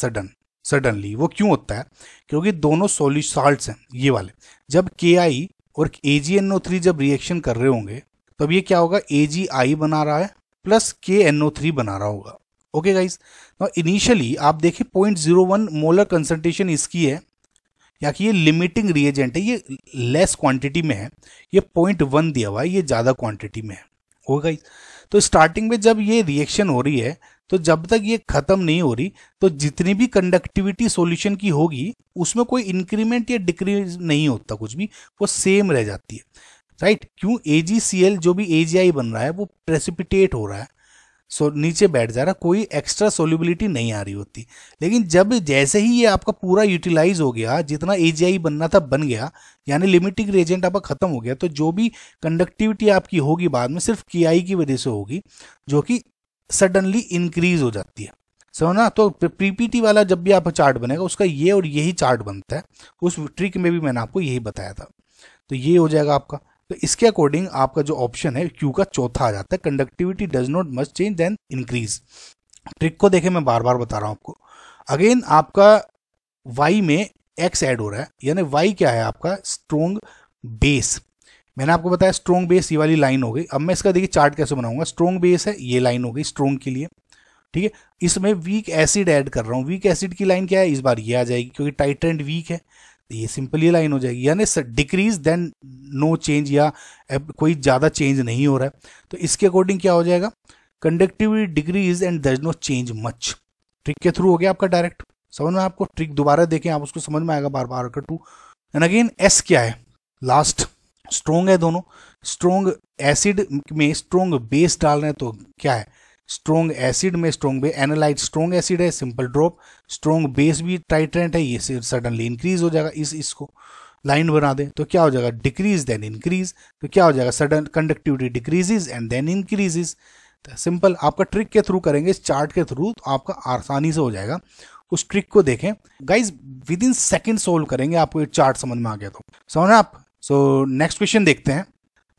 A: सडनली। वो क्यों होता है? क्योंकि दोनों साल्ट्स हैं ये वाले, जब KI और AgNO3 जब रिएक्शन कर रहे होंगे तब ये क्या होगा, AgI बना रहा है प्लस KNO3 बना रहा होगा। ओके गाइस, तो इनिशियली आप देखिए 0.01 मोलर कंसंट्रेशन इसकी है, या कि ये लिमिटिंग रिएजेंट है, ये लेस क्वांटिटी में है, ये 0.1 दिया हुआ है, ये ज़्यादा क्वांटिटी में है। हो गाइस, तो स्टार्टिंग में जब ये रिएक्शन हो रही है तो जब तक ये खत्म नहीं हो रही तो जितनी भी कंडक्टिविटी सॉल्यूशन की होगी उसमें कोई इंक्रीमेंट या डिक्रीज नहीं होता, कुछ भी, वो सेम रह जाती है, राइट। क्यों? AgCl जो भी AgI बन रहा है वो प्रेसिपिटेट हो रहा है, सो नीचे बैठ जा रहा, कोई एक्स्ट्रा सोल्यूबिलिटी नहीं आ रही होती। लेकिन जब जैसे ही ये आपका पूरा यूटिलाइज हो गया, जितना AgI बनना था बन गया, यानी लिमिटिंग रिएजेंट आपका खत्म हो गया, तो जो भी कंडक्टिविटी आपकी होगी बाद में सिर्फ KI की वजह से होगी, जो कि सडनली इंक्रीज हो जाती है, समझना। तो PPT वाला जब भी आपका चार्ट बनेगा उसका ये और यही चार्ट बनता है, उस ट्रिक में भी मैंने आपको यही बताया था। तो ये हो जाएगा आपका। तो इसके अकॉर्डिंग आपका जो ऑप्शन है Q का चौथा आ जाता है, conductivity does not much change then increase. Trick को देखें, मैं बार बार बता रहा हूं आपको। अगेन आपका Y में X ऐड हो रहा है, यानी Y क्या है आपका स्ट्रोंग बेस। मैंने आपको बताया स्ट्रोंग बेस ये वाली लाइन हो गई। अब मैं इसका देखिए चार्ट कैसे बनाऊंगा। स्ट्रोंग बेस है, ये लाइन हो गई स्ट्रोंग के लिए, ठीक है। इसमें वीक एसिड ऐड कर रहा हूँ, वीक एसिड की लाइन क्या है, इस बार ये आ जाएगी क्योंकि टाइट्रेंट वीक है, तो ये सिंपल ये लाइन हो जाएगी। यानी डिक्रीज देन नो चेंज, या कोई ज़्यादा चेंज नहीं हो रहा है, तो इसके अकॉर्डिंग क्या हो जाएगा, conductivity decrease and there is no change much. Trick के थ्रू हो गया आपका डायरेक्ट, समझ में आपको। ट्रिक दोबारा देखें आप, उसको समझ में आएगा बार बार कर टू। एंड अगेन एस क्या है, लास्ट स्ट्रोंग है दोनों। स्ट्रोंग एसिड में स्ट्रोंग बेस डाल रहे हैं, तो क्या है, स्ट्रोंग एसिड में strong base, analyte strong acid है, सिंपल ड्रॉप। स्ट्रोंग बेस भी टाइट्रेंट है, ये सडनली इंक्रीज हो जाएगा। इसको लाइन बना दें तो क्या हो जाएगा, डिक्रीज देन इंक्रीज, तो क्या हो जाएगा, sudden conductivity decreases and then increases. Simple आपका ट्रिक के थ्रू करेंगे, इस चार्ट के थ्रू, तो आपका आसानी से हो जाएगा। उस ट्रिक को देखें guys, with in second solve करेंगे, आपको ये चार्ट समझ में आ गया तो समझ आप। सो नेक्स्ट क्वेश्चन देखते हैं।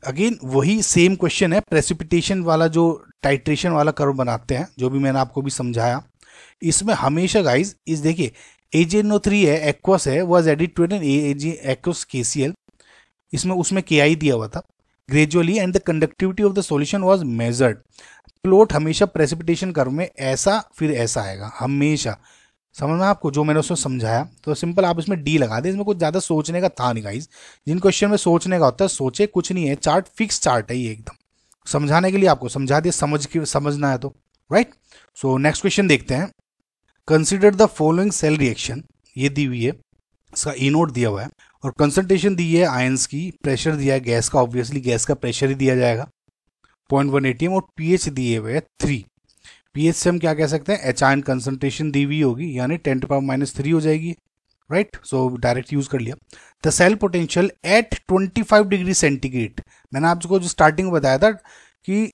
A: अगेन वही सेम क्वेश्चन है, प्रेसिपिटेशन वाला जो टाइट्रेशन वाला कर्व बनाते हैं, जो भी मैंने आपको भी समझाया। इसमें हमेशा गाइज इस देखिए AgNO3 है, एक्वस है, was added to an aqueous KCl, इसमें उसमें KI दिया हुआ था। Gradually and the conductivity of the solution was measured. Plot हमेशा प्रेसिपिटेशन कर्व में ऐसा फिर ऐसा आएगा हमेशा, समझ में आपको जो मैंने उसमें समझाया। तो सिंपल आप इसमें डी लगा दें, इसमें कुछ ज़्यादा सोचने का था नहीं गाइज। जिन क्वेश्चन में सोचने का होता है, सोचे कुछ नहीं है, चार्ट फिक्स चार्ट है ये एकदम, समझाने के लिए आपको समझा दिया, समझना है तो राइट। सो नेक्स्ट क्वेश्चन देखते हैं। Consider the following cell reaction, ये दी हुई है, इसका ई नोट दिया हुआ है, और कंसंट्रेशन दी है आयंस की, प्रेशर दिया है गैस का, ऑब्वियसली गैस का प्रेशर ही दिया जाएगा 0.1 atm, और पीएच दिए हुए है 3। पीएच से हम क्या कह सकते हैं, एच आयन कंसंट्रेशन दी हुई होगी, यानी 10⁻³ हो जाएगी, राइट। सो डायरेक्ट यूज कर लिया। The cell potential at 25 degree centigrade, मैंने आपको जो स्टार्टिंग में बताया था कि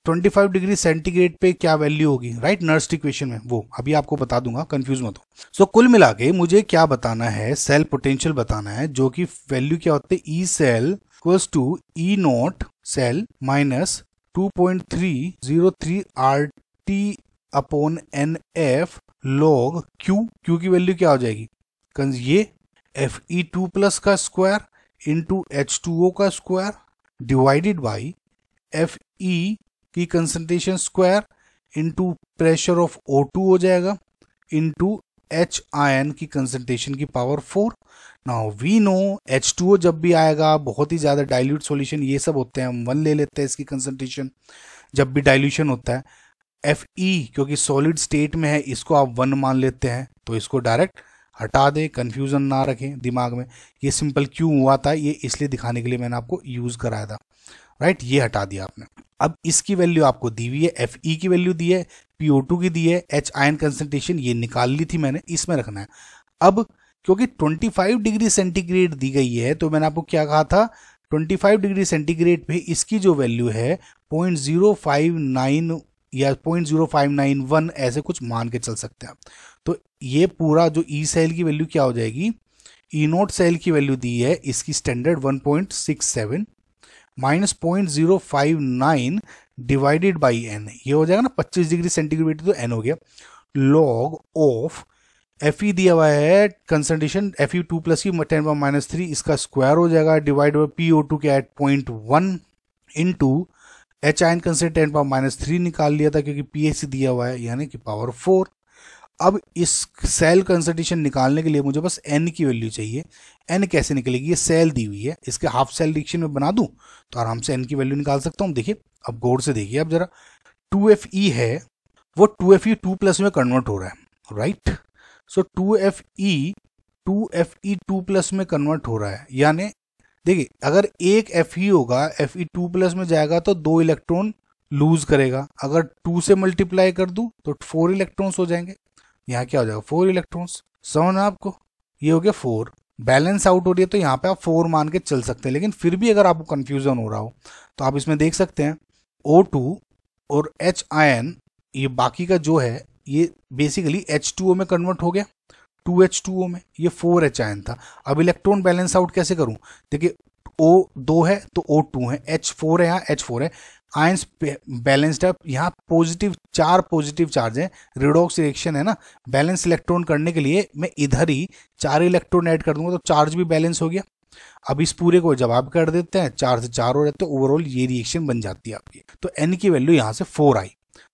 A: 25 डिग्री सेंटीग्रेड पे क्या वैल्यू होगी, राइट, नर्स्ट इक्वेशन में, वो अभी आपको बता दूंगा, कंफ्यूज मत हो। सो कुल मिला के मुझे क्या बताना है, सेल पोटेंशियल बताना है, जो कि वैल्यू क्या होते हैं, E cell equals to E naught cell minus 2.303 RT/NF log Q की वैल्यू क्या हो जाएगी, ये Fe2+ का स्क्वायर इंटू H2O का स्क्वायर डिवाइडेड बाई Fe की concentration square into pressure of O2 हो जाएगा इंटू H आयन की कंसंट्रेशन की power 4। Now we know H2O जब भी आएगा बहुत ही ज़्यादा डाइल्यूट सॉल्यूशन ये सब होते हैं, हम 1 ले लेते हैं इसकी कंसंट्रेशन जब भी डाइल्यूशन होता है। Fe क्योंकि सॉलिड स्टेट में है, इसको आप 1 मान लेते हैं, तो इसको डायरेक्ट हटा दें, कंफ्यूजन ना रखें दिमाग में। ये सिंपल क्यों हुआ था, ये इसलिए दिखाने के लिए मैंने आपको यूज़ कराया था, राइट, ये हटा दिया आपने। अब इसकी वैल्यू आपको दी हुई है, Fe की वैल्यू दी है, PO2 की दी है, H आयन कंसंट्रेशन ये निकाल ली थी मैंने, इसमें रखना है। अब क्योंकि 25 डिग्री सेंटीग्रेड दी गई है, तो मैंने आपको क्या कहा था, 25 डिग्री सेंटीग्रेड पे इसकी जो वैल्यू है 0.059 या 0.0591 ऐसे कुछ मान के चल सकते हैं। तो ये पूरा जो ई सेल की वैल्यू क्या हो जाएगी, ई नोट सेल की वैल्यू दी है इसकी standard 1.67 minus 0.059 divided by N, ये हो जाएगा ना 25 डिग्री सेंटीग्रेड, तो एन हो गया, लॉग ऑफ Fe दिया हुआ है कंसंट्रेशन Fe2+ की 10⁻³ इसका स्क्वायर हो जाएगा डिवाइड बाई PO2 के at 0.1 into H ion concentration 10⁻³ निकाल लिया था क्योंकि pH दिया हुआ है, यानी कि पावर 4। अब इस सेल कंसंट्रेशन निकालने के लिए मुझे बस n की वैल्यू चाहिए। n कैसे निकलेगी, ये सेल दी हुई है, इसके हाफ सेल रिएक्शन में बना दूं तो आराम से n की वैल्यू निकाल सकता हूं। देखिए अब गौर से देखिए, अब जरा 2Fe है वो 2Fe2+ में कन्वर्ट हो रहा है, राइट। सो 2Fe2+ में कन्वर्ट हो रहा है, यानी देखिए अगर एक Fe होगा Fe2+ में जाएगा तो 2 इलेक्ट्रॉन लूज करेगा, अगर 2 से मल्टीप्लाई कर दूं तो 4 इलेक्ट्रॉन्स हो जाएंगे, यहाँ क्या हो जाएगा 4 इलेक्ट्रॉन्स, समझना आपको, ये हो गया 4। बैलेंस आउट हो रही है तो यहाँ पे आप 4 मान के चल सकते हैं, लेकिन फिर भी अगर आपको कंफ्यूजन हो रहा हो तो आप इसमें देख सकते हैं O2 और H आयन, ये बाकी का जो है ये बेसिकली H2O में कन्वर्ट हो गया, 2H2O में, ये 4H आयन था। अब इलेक्ट्रॉन बैलेंस आउट कैसे करूं, देखिए O2 है तो O2 है, H4 है, यहाँ H4 है, आयंस बैलेंस्ड है, यहाँ पॉजिटिव 4 पॉजिटिव चार्ज है, रिडॉक्स रिएक्शन है ना, बैलेंस इलेक्ट्रॉन करने के लिए मैं इधर ही 4 इलेक्ट्रॉन ऐड कर दूंगा तो चार्ज भी बैलेंस हो गया। अब इस पूरे को जब आप कर देते हैं 4 से 4 हो जाते हैं, ओवरऑल ये रिएक्शन बन जाती है आपकी। तो एन की वैल्यू यहाँ से 4 आई,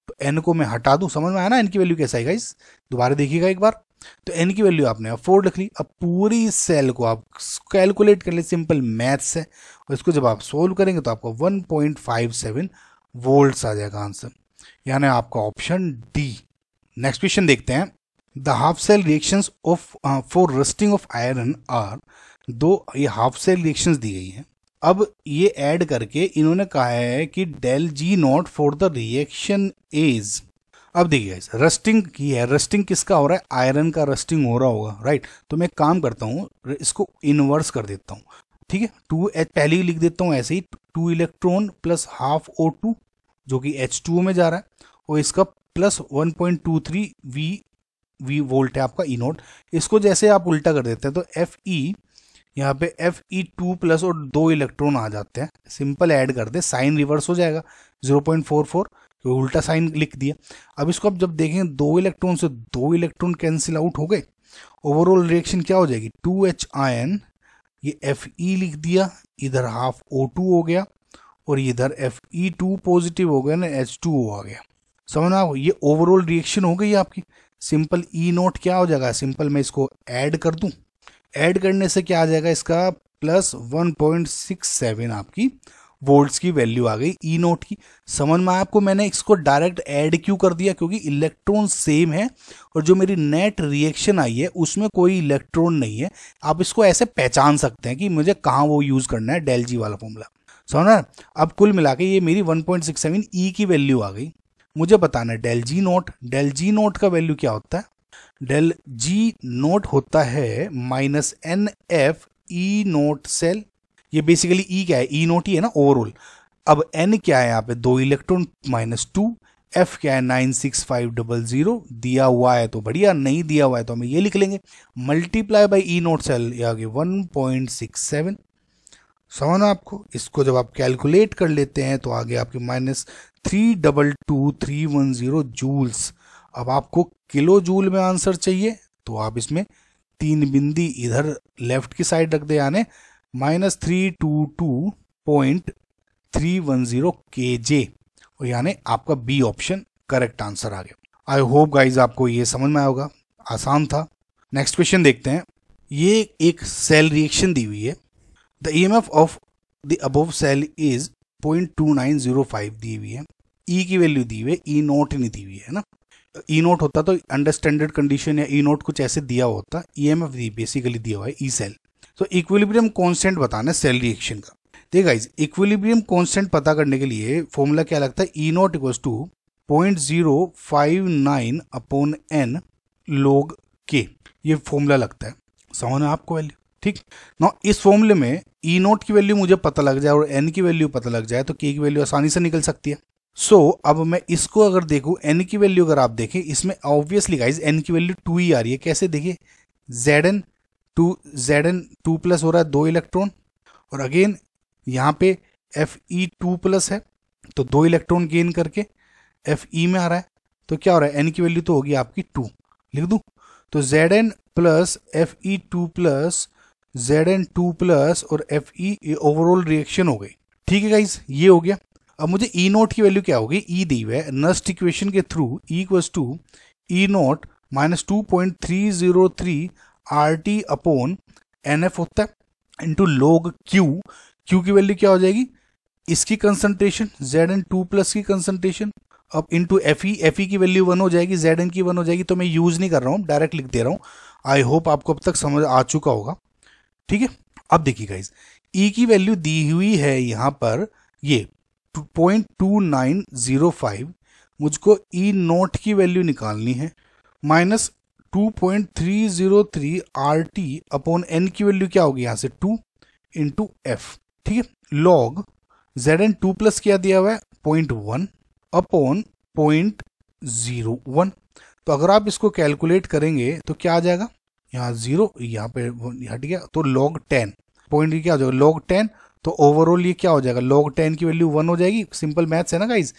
A: तो एन को मैं हटा दूं, समझ में आया ना एन की वैल्यू कैसा आएगा, इस दोबारा देखिएगा एक बार। तो एन की वैल्यू आपने 4 लिख ली। अब पूरी सेल को आप कैलकुलेट कर ले, सिंपल मैथ्स है, और इसको जब आप सोल्व करेंगे तो आपको 1.57 वोल्ट्स आ जाएगा आंसर, यानी आपका ऑप्शन डी। नेक्स्ट क्वेश्चन देखते हैं। The half cell reactions of for rusting of iron are, दो ये हाफ सेल रिएक्शंस दी गई हैं। अब ये ऐड करके इन्होंने कहा है कि del G naught for the reaction is, अब देखिए रस्टिंग की है, रस्टिंग किसका हो रहा है, आयरन का रस्टिंग हो रहा होगा, राइट। तो मैं काम करता हूँ, इसको इनवर्स कर देता हूँ, ठीक है। 2H पहले ही लिख देता हूँ ऐसे ही, 2 इलेक्ट्रॉन प्लस हाफ O2 जो कि H2O में जा रहा है, और इसका प्लस 1.23 V वोल्ट है आपका E नोट। इसको जैसे आप उल्टा कर देते हैं तो Fe, यहाँ पे Fe2 प्लस और 2 इलेक्ट्रॉन आ जाते हैं, सिंपल ऐड कर दे, साइन रिवर्स हो जाएगा 0.44, तो उल्टा साइन लिख दिया। अब इसको आप जब देखेंगे 2 इलेक्ट्रॉन से 2 इलेक्ट्रॉन कैंसिल आउट हो गए, ओवरऑल रिएक्शन क्या हो जाएगी, 2H आयन, ये Fe लिख दिया, इधर हाफ O2 हो गया, और इधर Fe2 पॉजिटिव हो गया ना, H2O आ गया। समझ ना, ये ओवरऑल रिएक्शन हो गई आपकी। सिंपल E नोट क्या हो जाएगा, सिंपल मैं इसको ऐड कर दूं, ऐड करने से क्या आ जाएगा, इसका प्लस 1.67 आपकी वोल्ट्स की वैल्यू आ गई ई नोट की। समझ में आपको मैंने इसको डायरेक्ट ऐड क्यों कर दिया, क्योंकि इलेक्ट्रॉन सेम है और जो मेरी नेट रिएक्शन आई है उसमें कोई इलेक्ट्रॉन नहीं है। आप इसको ऐसे पहचान सकते हैं कि मुझे कहाँ वो यूज करना है, डेल जी वाला फॉर्मूला, समझना। अब कुल मिला के ये मेरी 1.67 ई की वैल्यू आ गई। मुझे बताना है del G naught, del G naught का वैल्यू क्या होता है, डेल जी नोट होता है minus N F E naught cell. ये बेसिकली ई क्या है, ई नोट ही है ना ओवरऑल। अब एन क्या है यहाँ पे 2 इलेक्ट्रॉन माइनस 2, एफ क्या है 96500, दिया हुआ है तो बढ़िया, नहीं दिया हुआ है तो हम ये लिख लेंगे multiply by E naught cell, ये आ गई 1.67। समझना आपको, इसको जब आप कैलकुलेट कर लेते हैं तो आगे आपके माइनस 322310 जूल्स। अब आपको किलो जूल में आंसर चाहिए तो आप इसमें 3 बिंदी इधर लेफ्ट की साइड रख दे, यानी माइनस 322.310 kJ, और यानी आपका बी ऑप्शन करेक्ट आंसर आ गया। आई होप गाइज आपको ये समझ में आया होगा, आसान था। नेक्स्ट क्वेश्चन देखते हैं। ये एक सेल रिएक्शन दी हुई है, the EMF of the above cell is 0.2905 दी हुई है, ई की वैल्यू दी हुई है, ई नोट नहीं दी हुई है ना। ई नोट होता तो अंडर स्टैंडर्ड कंडीशन या ई नोट कुछ ऐसे दिया होता, EMF बेसिकली दिया हुआ है ई सेल। तो इक्विलिब्रियम कांस्टेंट बताना है सेल रिएक्शन का। देखिए गाइस, इक्विलिब्रियम कांस्टेंट पता करने के लिए फॉर्मूला क्या लगता है, E naught equals to 0.059 upon N log k, ये फॉर्मूला लगता है। समझना आपको वैल्यू, ठीक ना। इस फॉर्मूले में ई नोट की वैल्यू मुझे पता लग जाए और एन की वैल्यू पता लग जाए तो के की वैल्यू आसानी से निकल सकती है। अब मैं इसको अगर देखूं, एन की वैल्यू अगर आप देखें, इसमें ऑब्वियसली गाइज एन की वैल्यू 2 ही आ रही है। कैसे देखिए, Zn 2 प्लस हो रहा है 2 इलेक्ट्रॉन, और अगेन यहाँ पे Fe2 प्लस है तो 2 इलेक्ट्रॉन गेन करके Fe में आ रहा है, तो क्या हो रहा है, एन की वैल्यू तो होगी आपकी 2, लिख दूं तो Zn plus Fe2 plus Zn2 plus और Fe, ये ओवरऑल रिएक्शन हो गई। ठीक है गाइज, ये हो गया। अब मुझे ई नोट की वैल्यू क्या होगी, ई दी हुई है नस्ट इक्वेशन के थ्रू, E equals to E naught minus 2.303 RT upon NF होता है इंटू log Q। Q की वैल्यू क्या हो जाएगी, इसकी कंसंट्रेशन Zn2 प्लस की कंसंट्रेशन, अब इंटू Fe की वैल्यू 1 हो जाएगी, Zn की 1 हो जाएगी। तो मैं यूज नहीं कर रहा हूँ, डायरेक्ट लिख दे रहा हूँ। आई होप आपको अब तक समझ आ चुका होगा, ठीक है। अब देखिए गाइज, ई की वैल्यू दी हुई है यहाँ पर ये 0.2905, मुझको ई नोट की वैल्यू निकालनी है, माइनस 2.303 RT अपॉन एन की वैल्यू क्या होगी यहाँ से 2 इंटू एफ, ठीक है। लॉग Zn2 प्लस क्या दिया हुआ है 0.1 अपॉन 0.01। तो अगर आप इसको कैलकुलेट करेंगे तो क्या आ जाएगा, यहाँ 0 यहाँ पे हट गया, तो log 10 पॉइंट क्या हो जाएगा log 10 तो ओवरऑल ये क्या हो जाएगा, log 10 की वैल्यू 1 हो जाएगी। सिंपल मैथ्स है ना गाइज,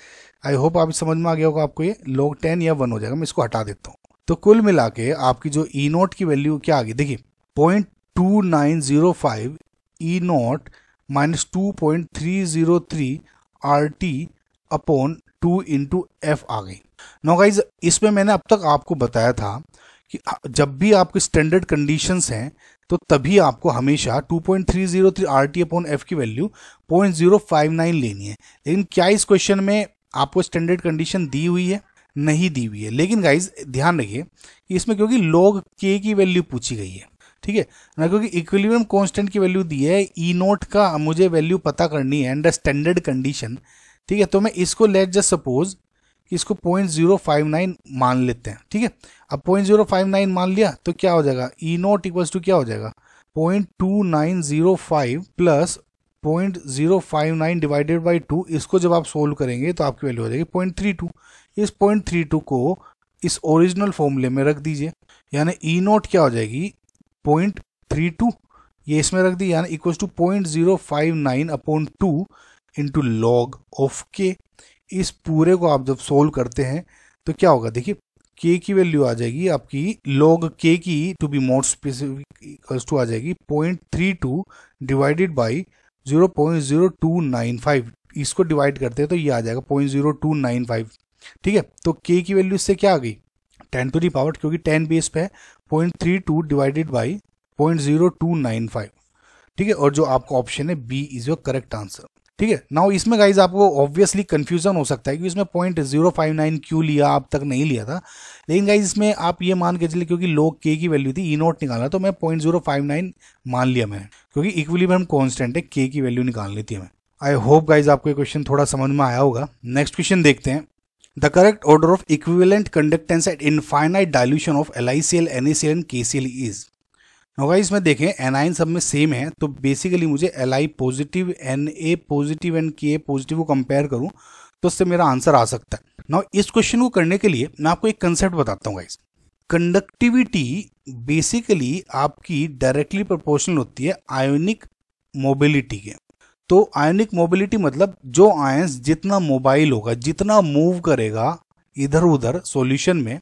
A: आई होप आप समझ में आ गया होगा आपको। ये log 10 या 1 हो जाएगा, मैं इसको हटा देता हूँ। तो कुल मिला के आपकी जो ई नोट की वैल्यू क्या आ गई, देखिए 0.2905 E naught minus 2.303 RT upon 2 into F आ गई। नो गाइज, इसमें मैंने अब तक आपको बताया था कि जब भी आपके स्टैंडर्ड कंडीशंस हैं तो तभी आपको हमेशा 2.303 RT अपॉन एफ की वैल्यू 0.059 लेनी है। लेकिन क्या इस क्वेश्चन में आपको स्टैंडर्ड कंडीशन दी हुई है? नहीं दी हुई है। लेकिन गाइज ध्यान रखिए कि इसमें क्योंकि log k की वैल्यू पूछी गई है, ठीक है ना, क्योंकि इक्विलिब्रियम कांस्टेंट की वैल्यू दी है, ई नोट का मुझे वैल्यू पता करनी है अंडर स्टैंडर्ड कंडीशन, ठीक है। तो मैं इसको लेट जस्ट सपोज कि इसको 0.059 मान लेते हैं, ठीक है। अब 0.059 मान लिया तो क्या हो जाएगा, ई नोट इक्वल्स टू क्या हो जाएगा 0.2905 प्लस 0.059 डिवाइडेड बाई 2। इसको जब आप सोल्व करेंगे तो आपकी वैल्यू हो जाएगी 0.32। इस 0.32 को इस ओरिजिनल फॉर्मूले में रख दीजिए, यानी ई नोट क्या हो जाएगी 0.32, ये इसमें रख दी, यानी equals to 0.059 upon 2 into log of K. इस पूरे को आप जब सोल्व करते हैं तो क्या होगा, देखिए k की वैल्यू आ जाएगी आपकी log k की, to be more specific, equals to आ जाएगी 0.32 डिवाइडेड बाई 0.0295। इसको डिवाइड करते हैं तो ये आ जाएगा 0.0295, ठीक है। तो k की वैल्यू इससे क्या आ गई 10 टू दी पावर, क्योंकि 10 बेस पे है, 0.32 डिवाइडेड बाई 0.0295, ठीक है। और जो आपका ऑप्शन है B is your correct answer, ठीक है। नाउ इसमें गाइज आपको ऑब्वियसली कंफ्यूजन हो सकता है कि इसमें 0.059 क्यों लिया, अब तक नहीं लिया था। लेकिन गाइज इसमें आप ये मान के चलिए क्योंकि log k की वैल्यू थी, ई नोट निकालना, तो मैं 0.059 मान लिया मैंने, क्योंकि इक्विलिब्रियम कांस्टेंट है, k की वैल्यू निकालनी थी हमें। आई होप गाइज आपको ये क्वेश्चन थोड़ा समझ में आया होगा। नेक्स्ट क्वेश्चन देखते हैं। The correct order of equivalent conductance at infinite dilution of LiCl, NaCl and KCl is. होगा इसमें देखें एनाइन सब में सेम है, तो बेसिकली मुझे Li positive, Na positive and Ka positive को कंपेयर करूं तो उससे मेरा आंसर आ सकता है। नाउ इस क्वेश्चन को करने के लिए मैं आपको एक कंसेप्ट बताता हूं गाइस। कंडक्टिविटी बेसिकली आपकी डायरेक्टली प्रोपोर्शनल होती है आयोनिक मोबिलिटी के। तो आयोनिक मोबिलिटी मतलब जो आयंस जितना मोबाइल होगा, जितना मूव करेगा इधर उधर सॉल्यूशन में,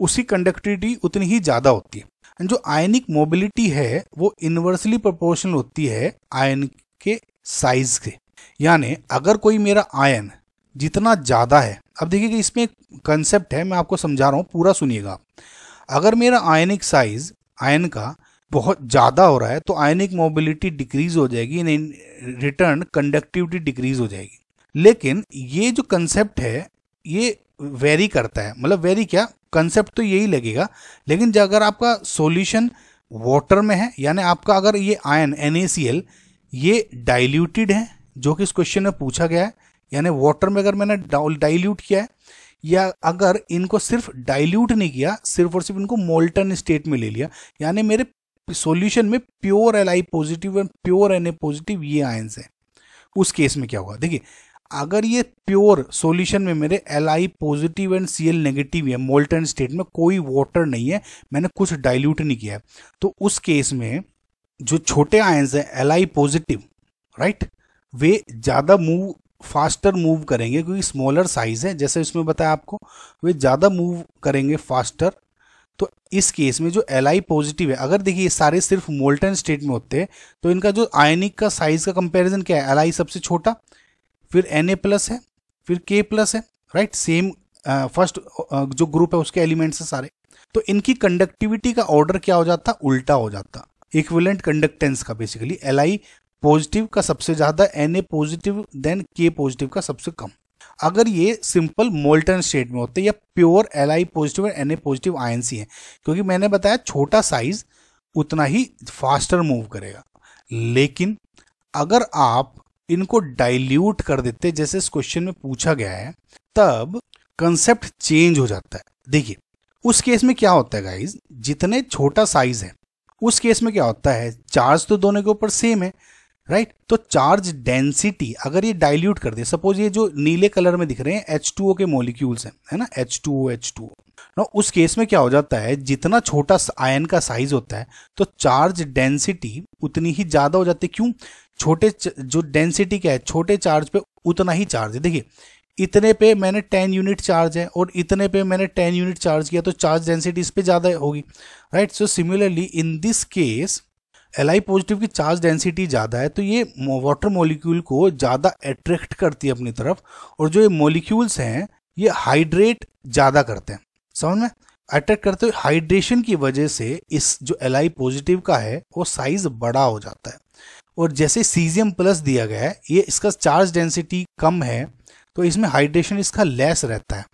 A: उसकी कंडक्टिविटी उतनी ही ज्यादा होती है। जो आयनिक मोबिलिटी है वो इनवर्सली प्रोपोर्शनल होती है आयन के साइज से। यानी अगर कोई मेरा आयन जितना ज्यादा है, अब देखिए कि इसमें कंसेप्ट है, मैं आपको समझा रहा हूं, पूरा सुनिएगा। अगर मेरा आयनिक साइज आयन का बहुत ज्यादा हो रहा है तो आयनिक मोबिलिटी डिक्रीज हो जाएगी, इन रिटर्न कंडक्टिविटी डिक्रीज हो जाएगी। लेकिन ये जो कंसेप्ट है ये वेरी करता है, मतलब वेरी क्या, कंसेप्ट तो यही लगेगा, लेकिन जब अगर आपका सॉल्यूशन वाटर में है, यानी आपका अगर ये आयन NaCl ये डाइल्यूटेड है, जो कि इस क्वेश्चन में पूछा गया है, यानी वाटर में अगर मैंने डाइल्यूट किया है, या अगर इनको सिर्फ डाइल्यूट नहीं किया, सिर्फ और सिर्फ इनको मोल्टन स्टेट में ले लिया, यानी मेरे सॉल्यूशन में pure Li positive and pure Na positive ये आयंस है, उस केस में क्या होगा, देखिए अगर ये प्योर सॉल्यूशन में मेरे Li positive and Cl negative है, मोल्टन स्टेट में कोई वाटर नहीं है, मैंने कुछ डाइल्यूट नहीं किया है, तो उस केस में जो छोटे आयंस हैं Li पॉजिटिव, राइट, वे ज्यादा मूव, फास्टर मूव करेंगे, क्योंकि स्मॉलर साइज है, जैसे इसमें बताया आपको, वे ज्यादा मूव करेंगे फास्टर। तो इस केस में जो Li पॉजिटिव है, अगर देखिए ये सारे सिर्फ मोल्टन स्टेट में होते हैं तो इनका जो आयनिक का साइज का कंपैरिजन क्या है, Li सबसे छोटा, फिर Na प्लस है, फिर K प्लस है, राइट, सेम फर्स्ट जो ग्रुप है उसके एलिमेंट्स है सारे, तो इनकी कंडक्टिविटी का ऑर्डर क्या हो जाता, उल्टा हो जाता, इक्विवेलेंट कंडक्टेंस का। बेसिकली Li पॉजिटिव का सबसे ज्यादा, Na positive then K positive का सबसे कम। अगर ये सिंपल मोल्टन स्टेट में होते या प्योर Li पॉजिटिव और Na पॉजिटिव आयंस ही है, क्योंकि मैंने बताया छोटा साइज उतना ही फास्टर मूव करेगा। लेकिन अगर आप इनको डाइल्यूट कर देते जैसे इस क्वेश्चन में पूछा गया है, तब कंसेप्ट चेंज हो जाता है। देखिए उस केस में क्या होता है गाइज, जितने छोटा साइज है उस केस में क्या होता है, चार्ज तो दोनों के ऊपर सेम है, राइट, तो चार्ज डेंसिटी अगर ये डाइल्यूट कर दे, सपोज ये जो नीले कलर में दिख रहे हैं H2O के मॉलिक्यूल्स हैं, है ना, H2O ना, उस केस में क्या हो जाता है, जितना छोटा आयन का साइज होता है तो चार्ज डेंसिटी उतनी ही ज्यादा हो जाती है। क्यों, जो डेंसिटी क्या है, छोटे चार्ज पे उतना ही चार्ज है। देखिए इतने पे मैंने 10 यूनिट चार्ज है और इतने पे मैंने 10 यूनिट चार्ज किया, तो चार्ज डेंसिटी इस पे ज़्यादा होगी, right. So similarly in this case Li positive की चार्ज डेंसिटी ज़्यादा है, तो ये वाटर मॉलिक्यूल को ज़्यादा अट्रैक्ट करती है अपनी तरफ, और जो ये मॉलिक्यूल्स हैं ये हाइड्रेट ज़्यादा करते हैं, समझ में, अट्रैक्ट करते हुए हाइड्रेशन की वजह से इस जो Li पॉजिटिव का है वो साइज बड़ा हो जाता है। और जैसे सीजियम प्लस दिया गया है, ये इसका चार्ज डेंसिटी कम है, तो इसमें हाइड्रेशन इसका लेस रहता है।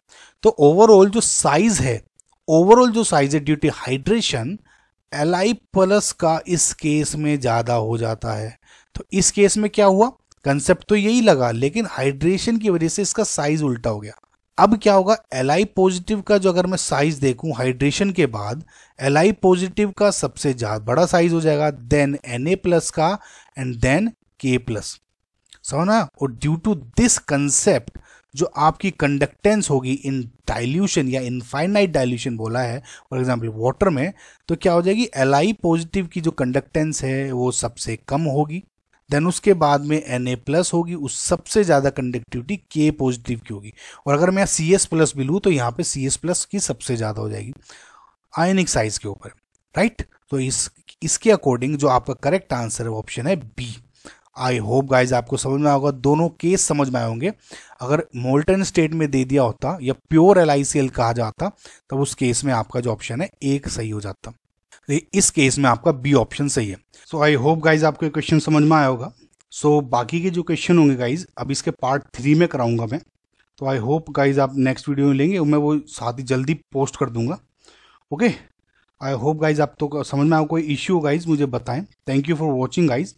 A: तो ओवरऑल जो साइज है due to hydration Li plus का इस केस में ज़्यादा हो जाता है। तो इस केस में क्या हुआ, कंसेप्ट तो यही लगा, लेकिन हाइड्रेशन की वजह से इसका साइज उल्टा हो गया। अब क्या होगा, Li पॉजिटिव का जो अगर मैं साइज देखूं हाइड्रेशन के बाद, Li पॉजिटिव का सबसे ज्यादा बड़ा साइज हो जाएगा, देन Na प्लस का, एंड देन K प्लस, समझना। और ड्यू टू दिस कंसेप्ट जो आपकी कंडक्टेंस होगी इन डाइल्यूशन या इनफाइनाइट डाइल्यूशन बोला है फॉर एग्जांपल वाटर में, तो क्या हो जाएगी, Li पॉजिटिव की जो कंडक्टेंस है वो सबसे कम होगी, देन उसके बाद में Na प्लस होगी, उस सबसे ज़्यादा कंडक्टिविटी K पॉजिटिव की होगी। और अगर मैं Cs प्लस भी लूँ तो यहाँ पे Cs प्लस की सबसे ज़्यादा हो जाएगी आयनिक साइज के ऊपर, राइट। तो इसके अकॉर्डिंग जो आपका करेक्ट आंसर है वो ऑप्शन है बी। आई होप गाइज आपको समझ में आया होगा, दोनों केस समझ में आए होंगे। अगर मोल्टन स्टेट में दे दिया होता या प्योर LiCl कहा जाता, तब उस केस में आपका जो ऑप्शन है एक सही हो जाता, इस केस में आपका बी ऑप्शन सही है। सो आई होप गाइज आपको क्वेश्चन समझ में आया होगा। सो बाकी के जो क्वेश्चन होंगे गाइज अब इसके पार्ट 3 में कराऊंगा मैं, तो आई होप गाइज आप नेक्स्ट वीडियो में लेंगे, मैं वो साथ ही जल्दी पोस्ट कर दूंगा। ओके, आई होप गाइज आप तो समझ में आया, कोई इश्यू गाइज मुझे बताएं। Thank you for watching guys.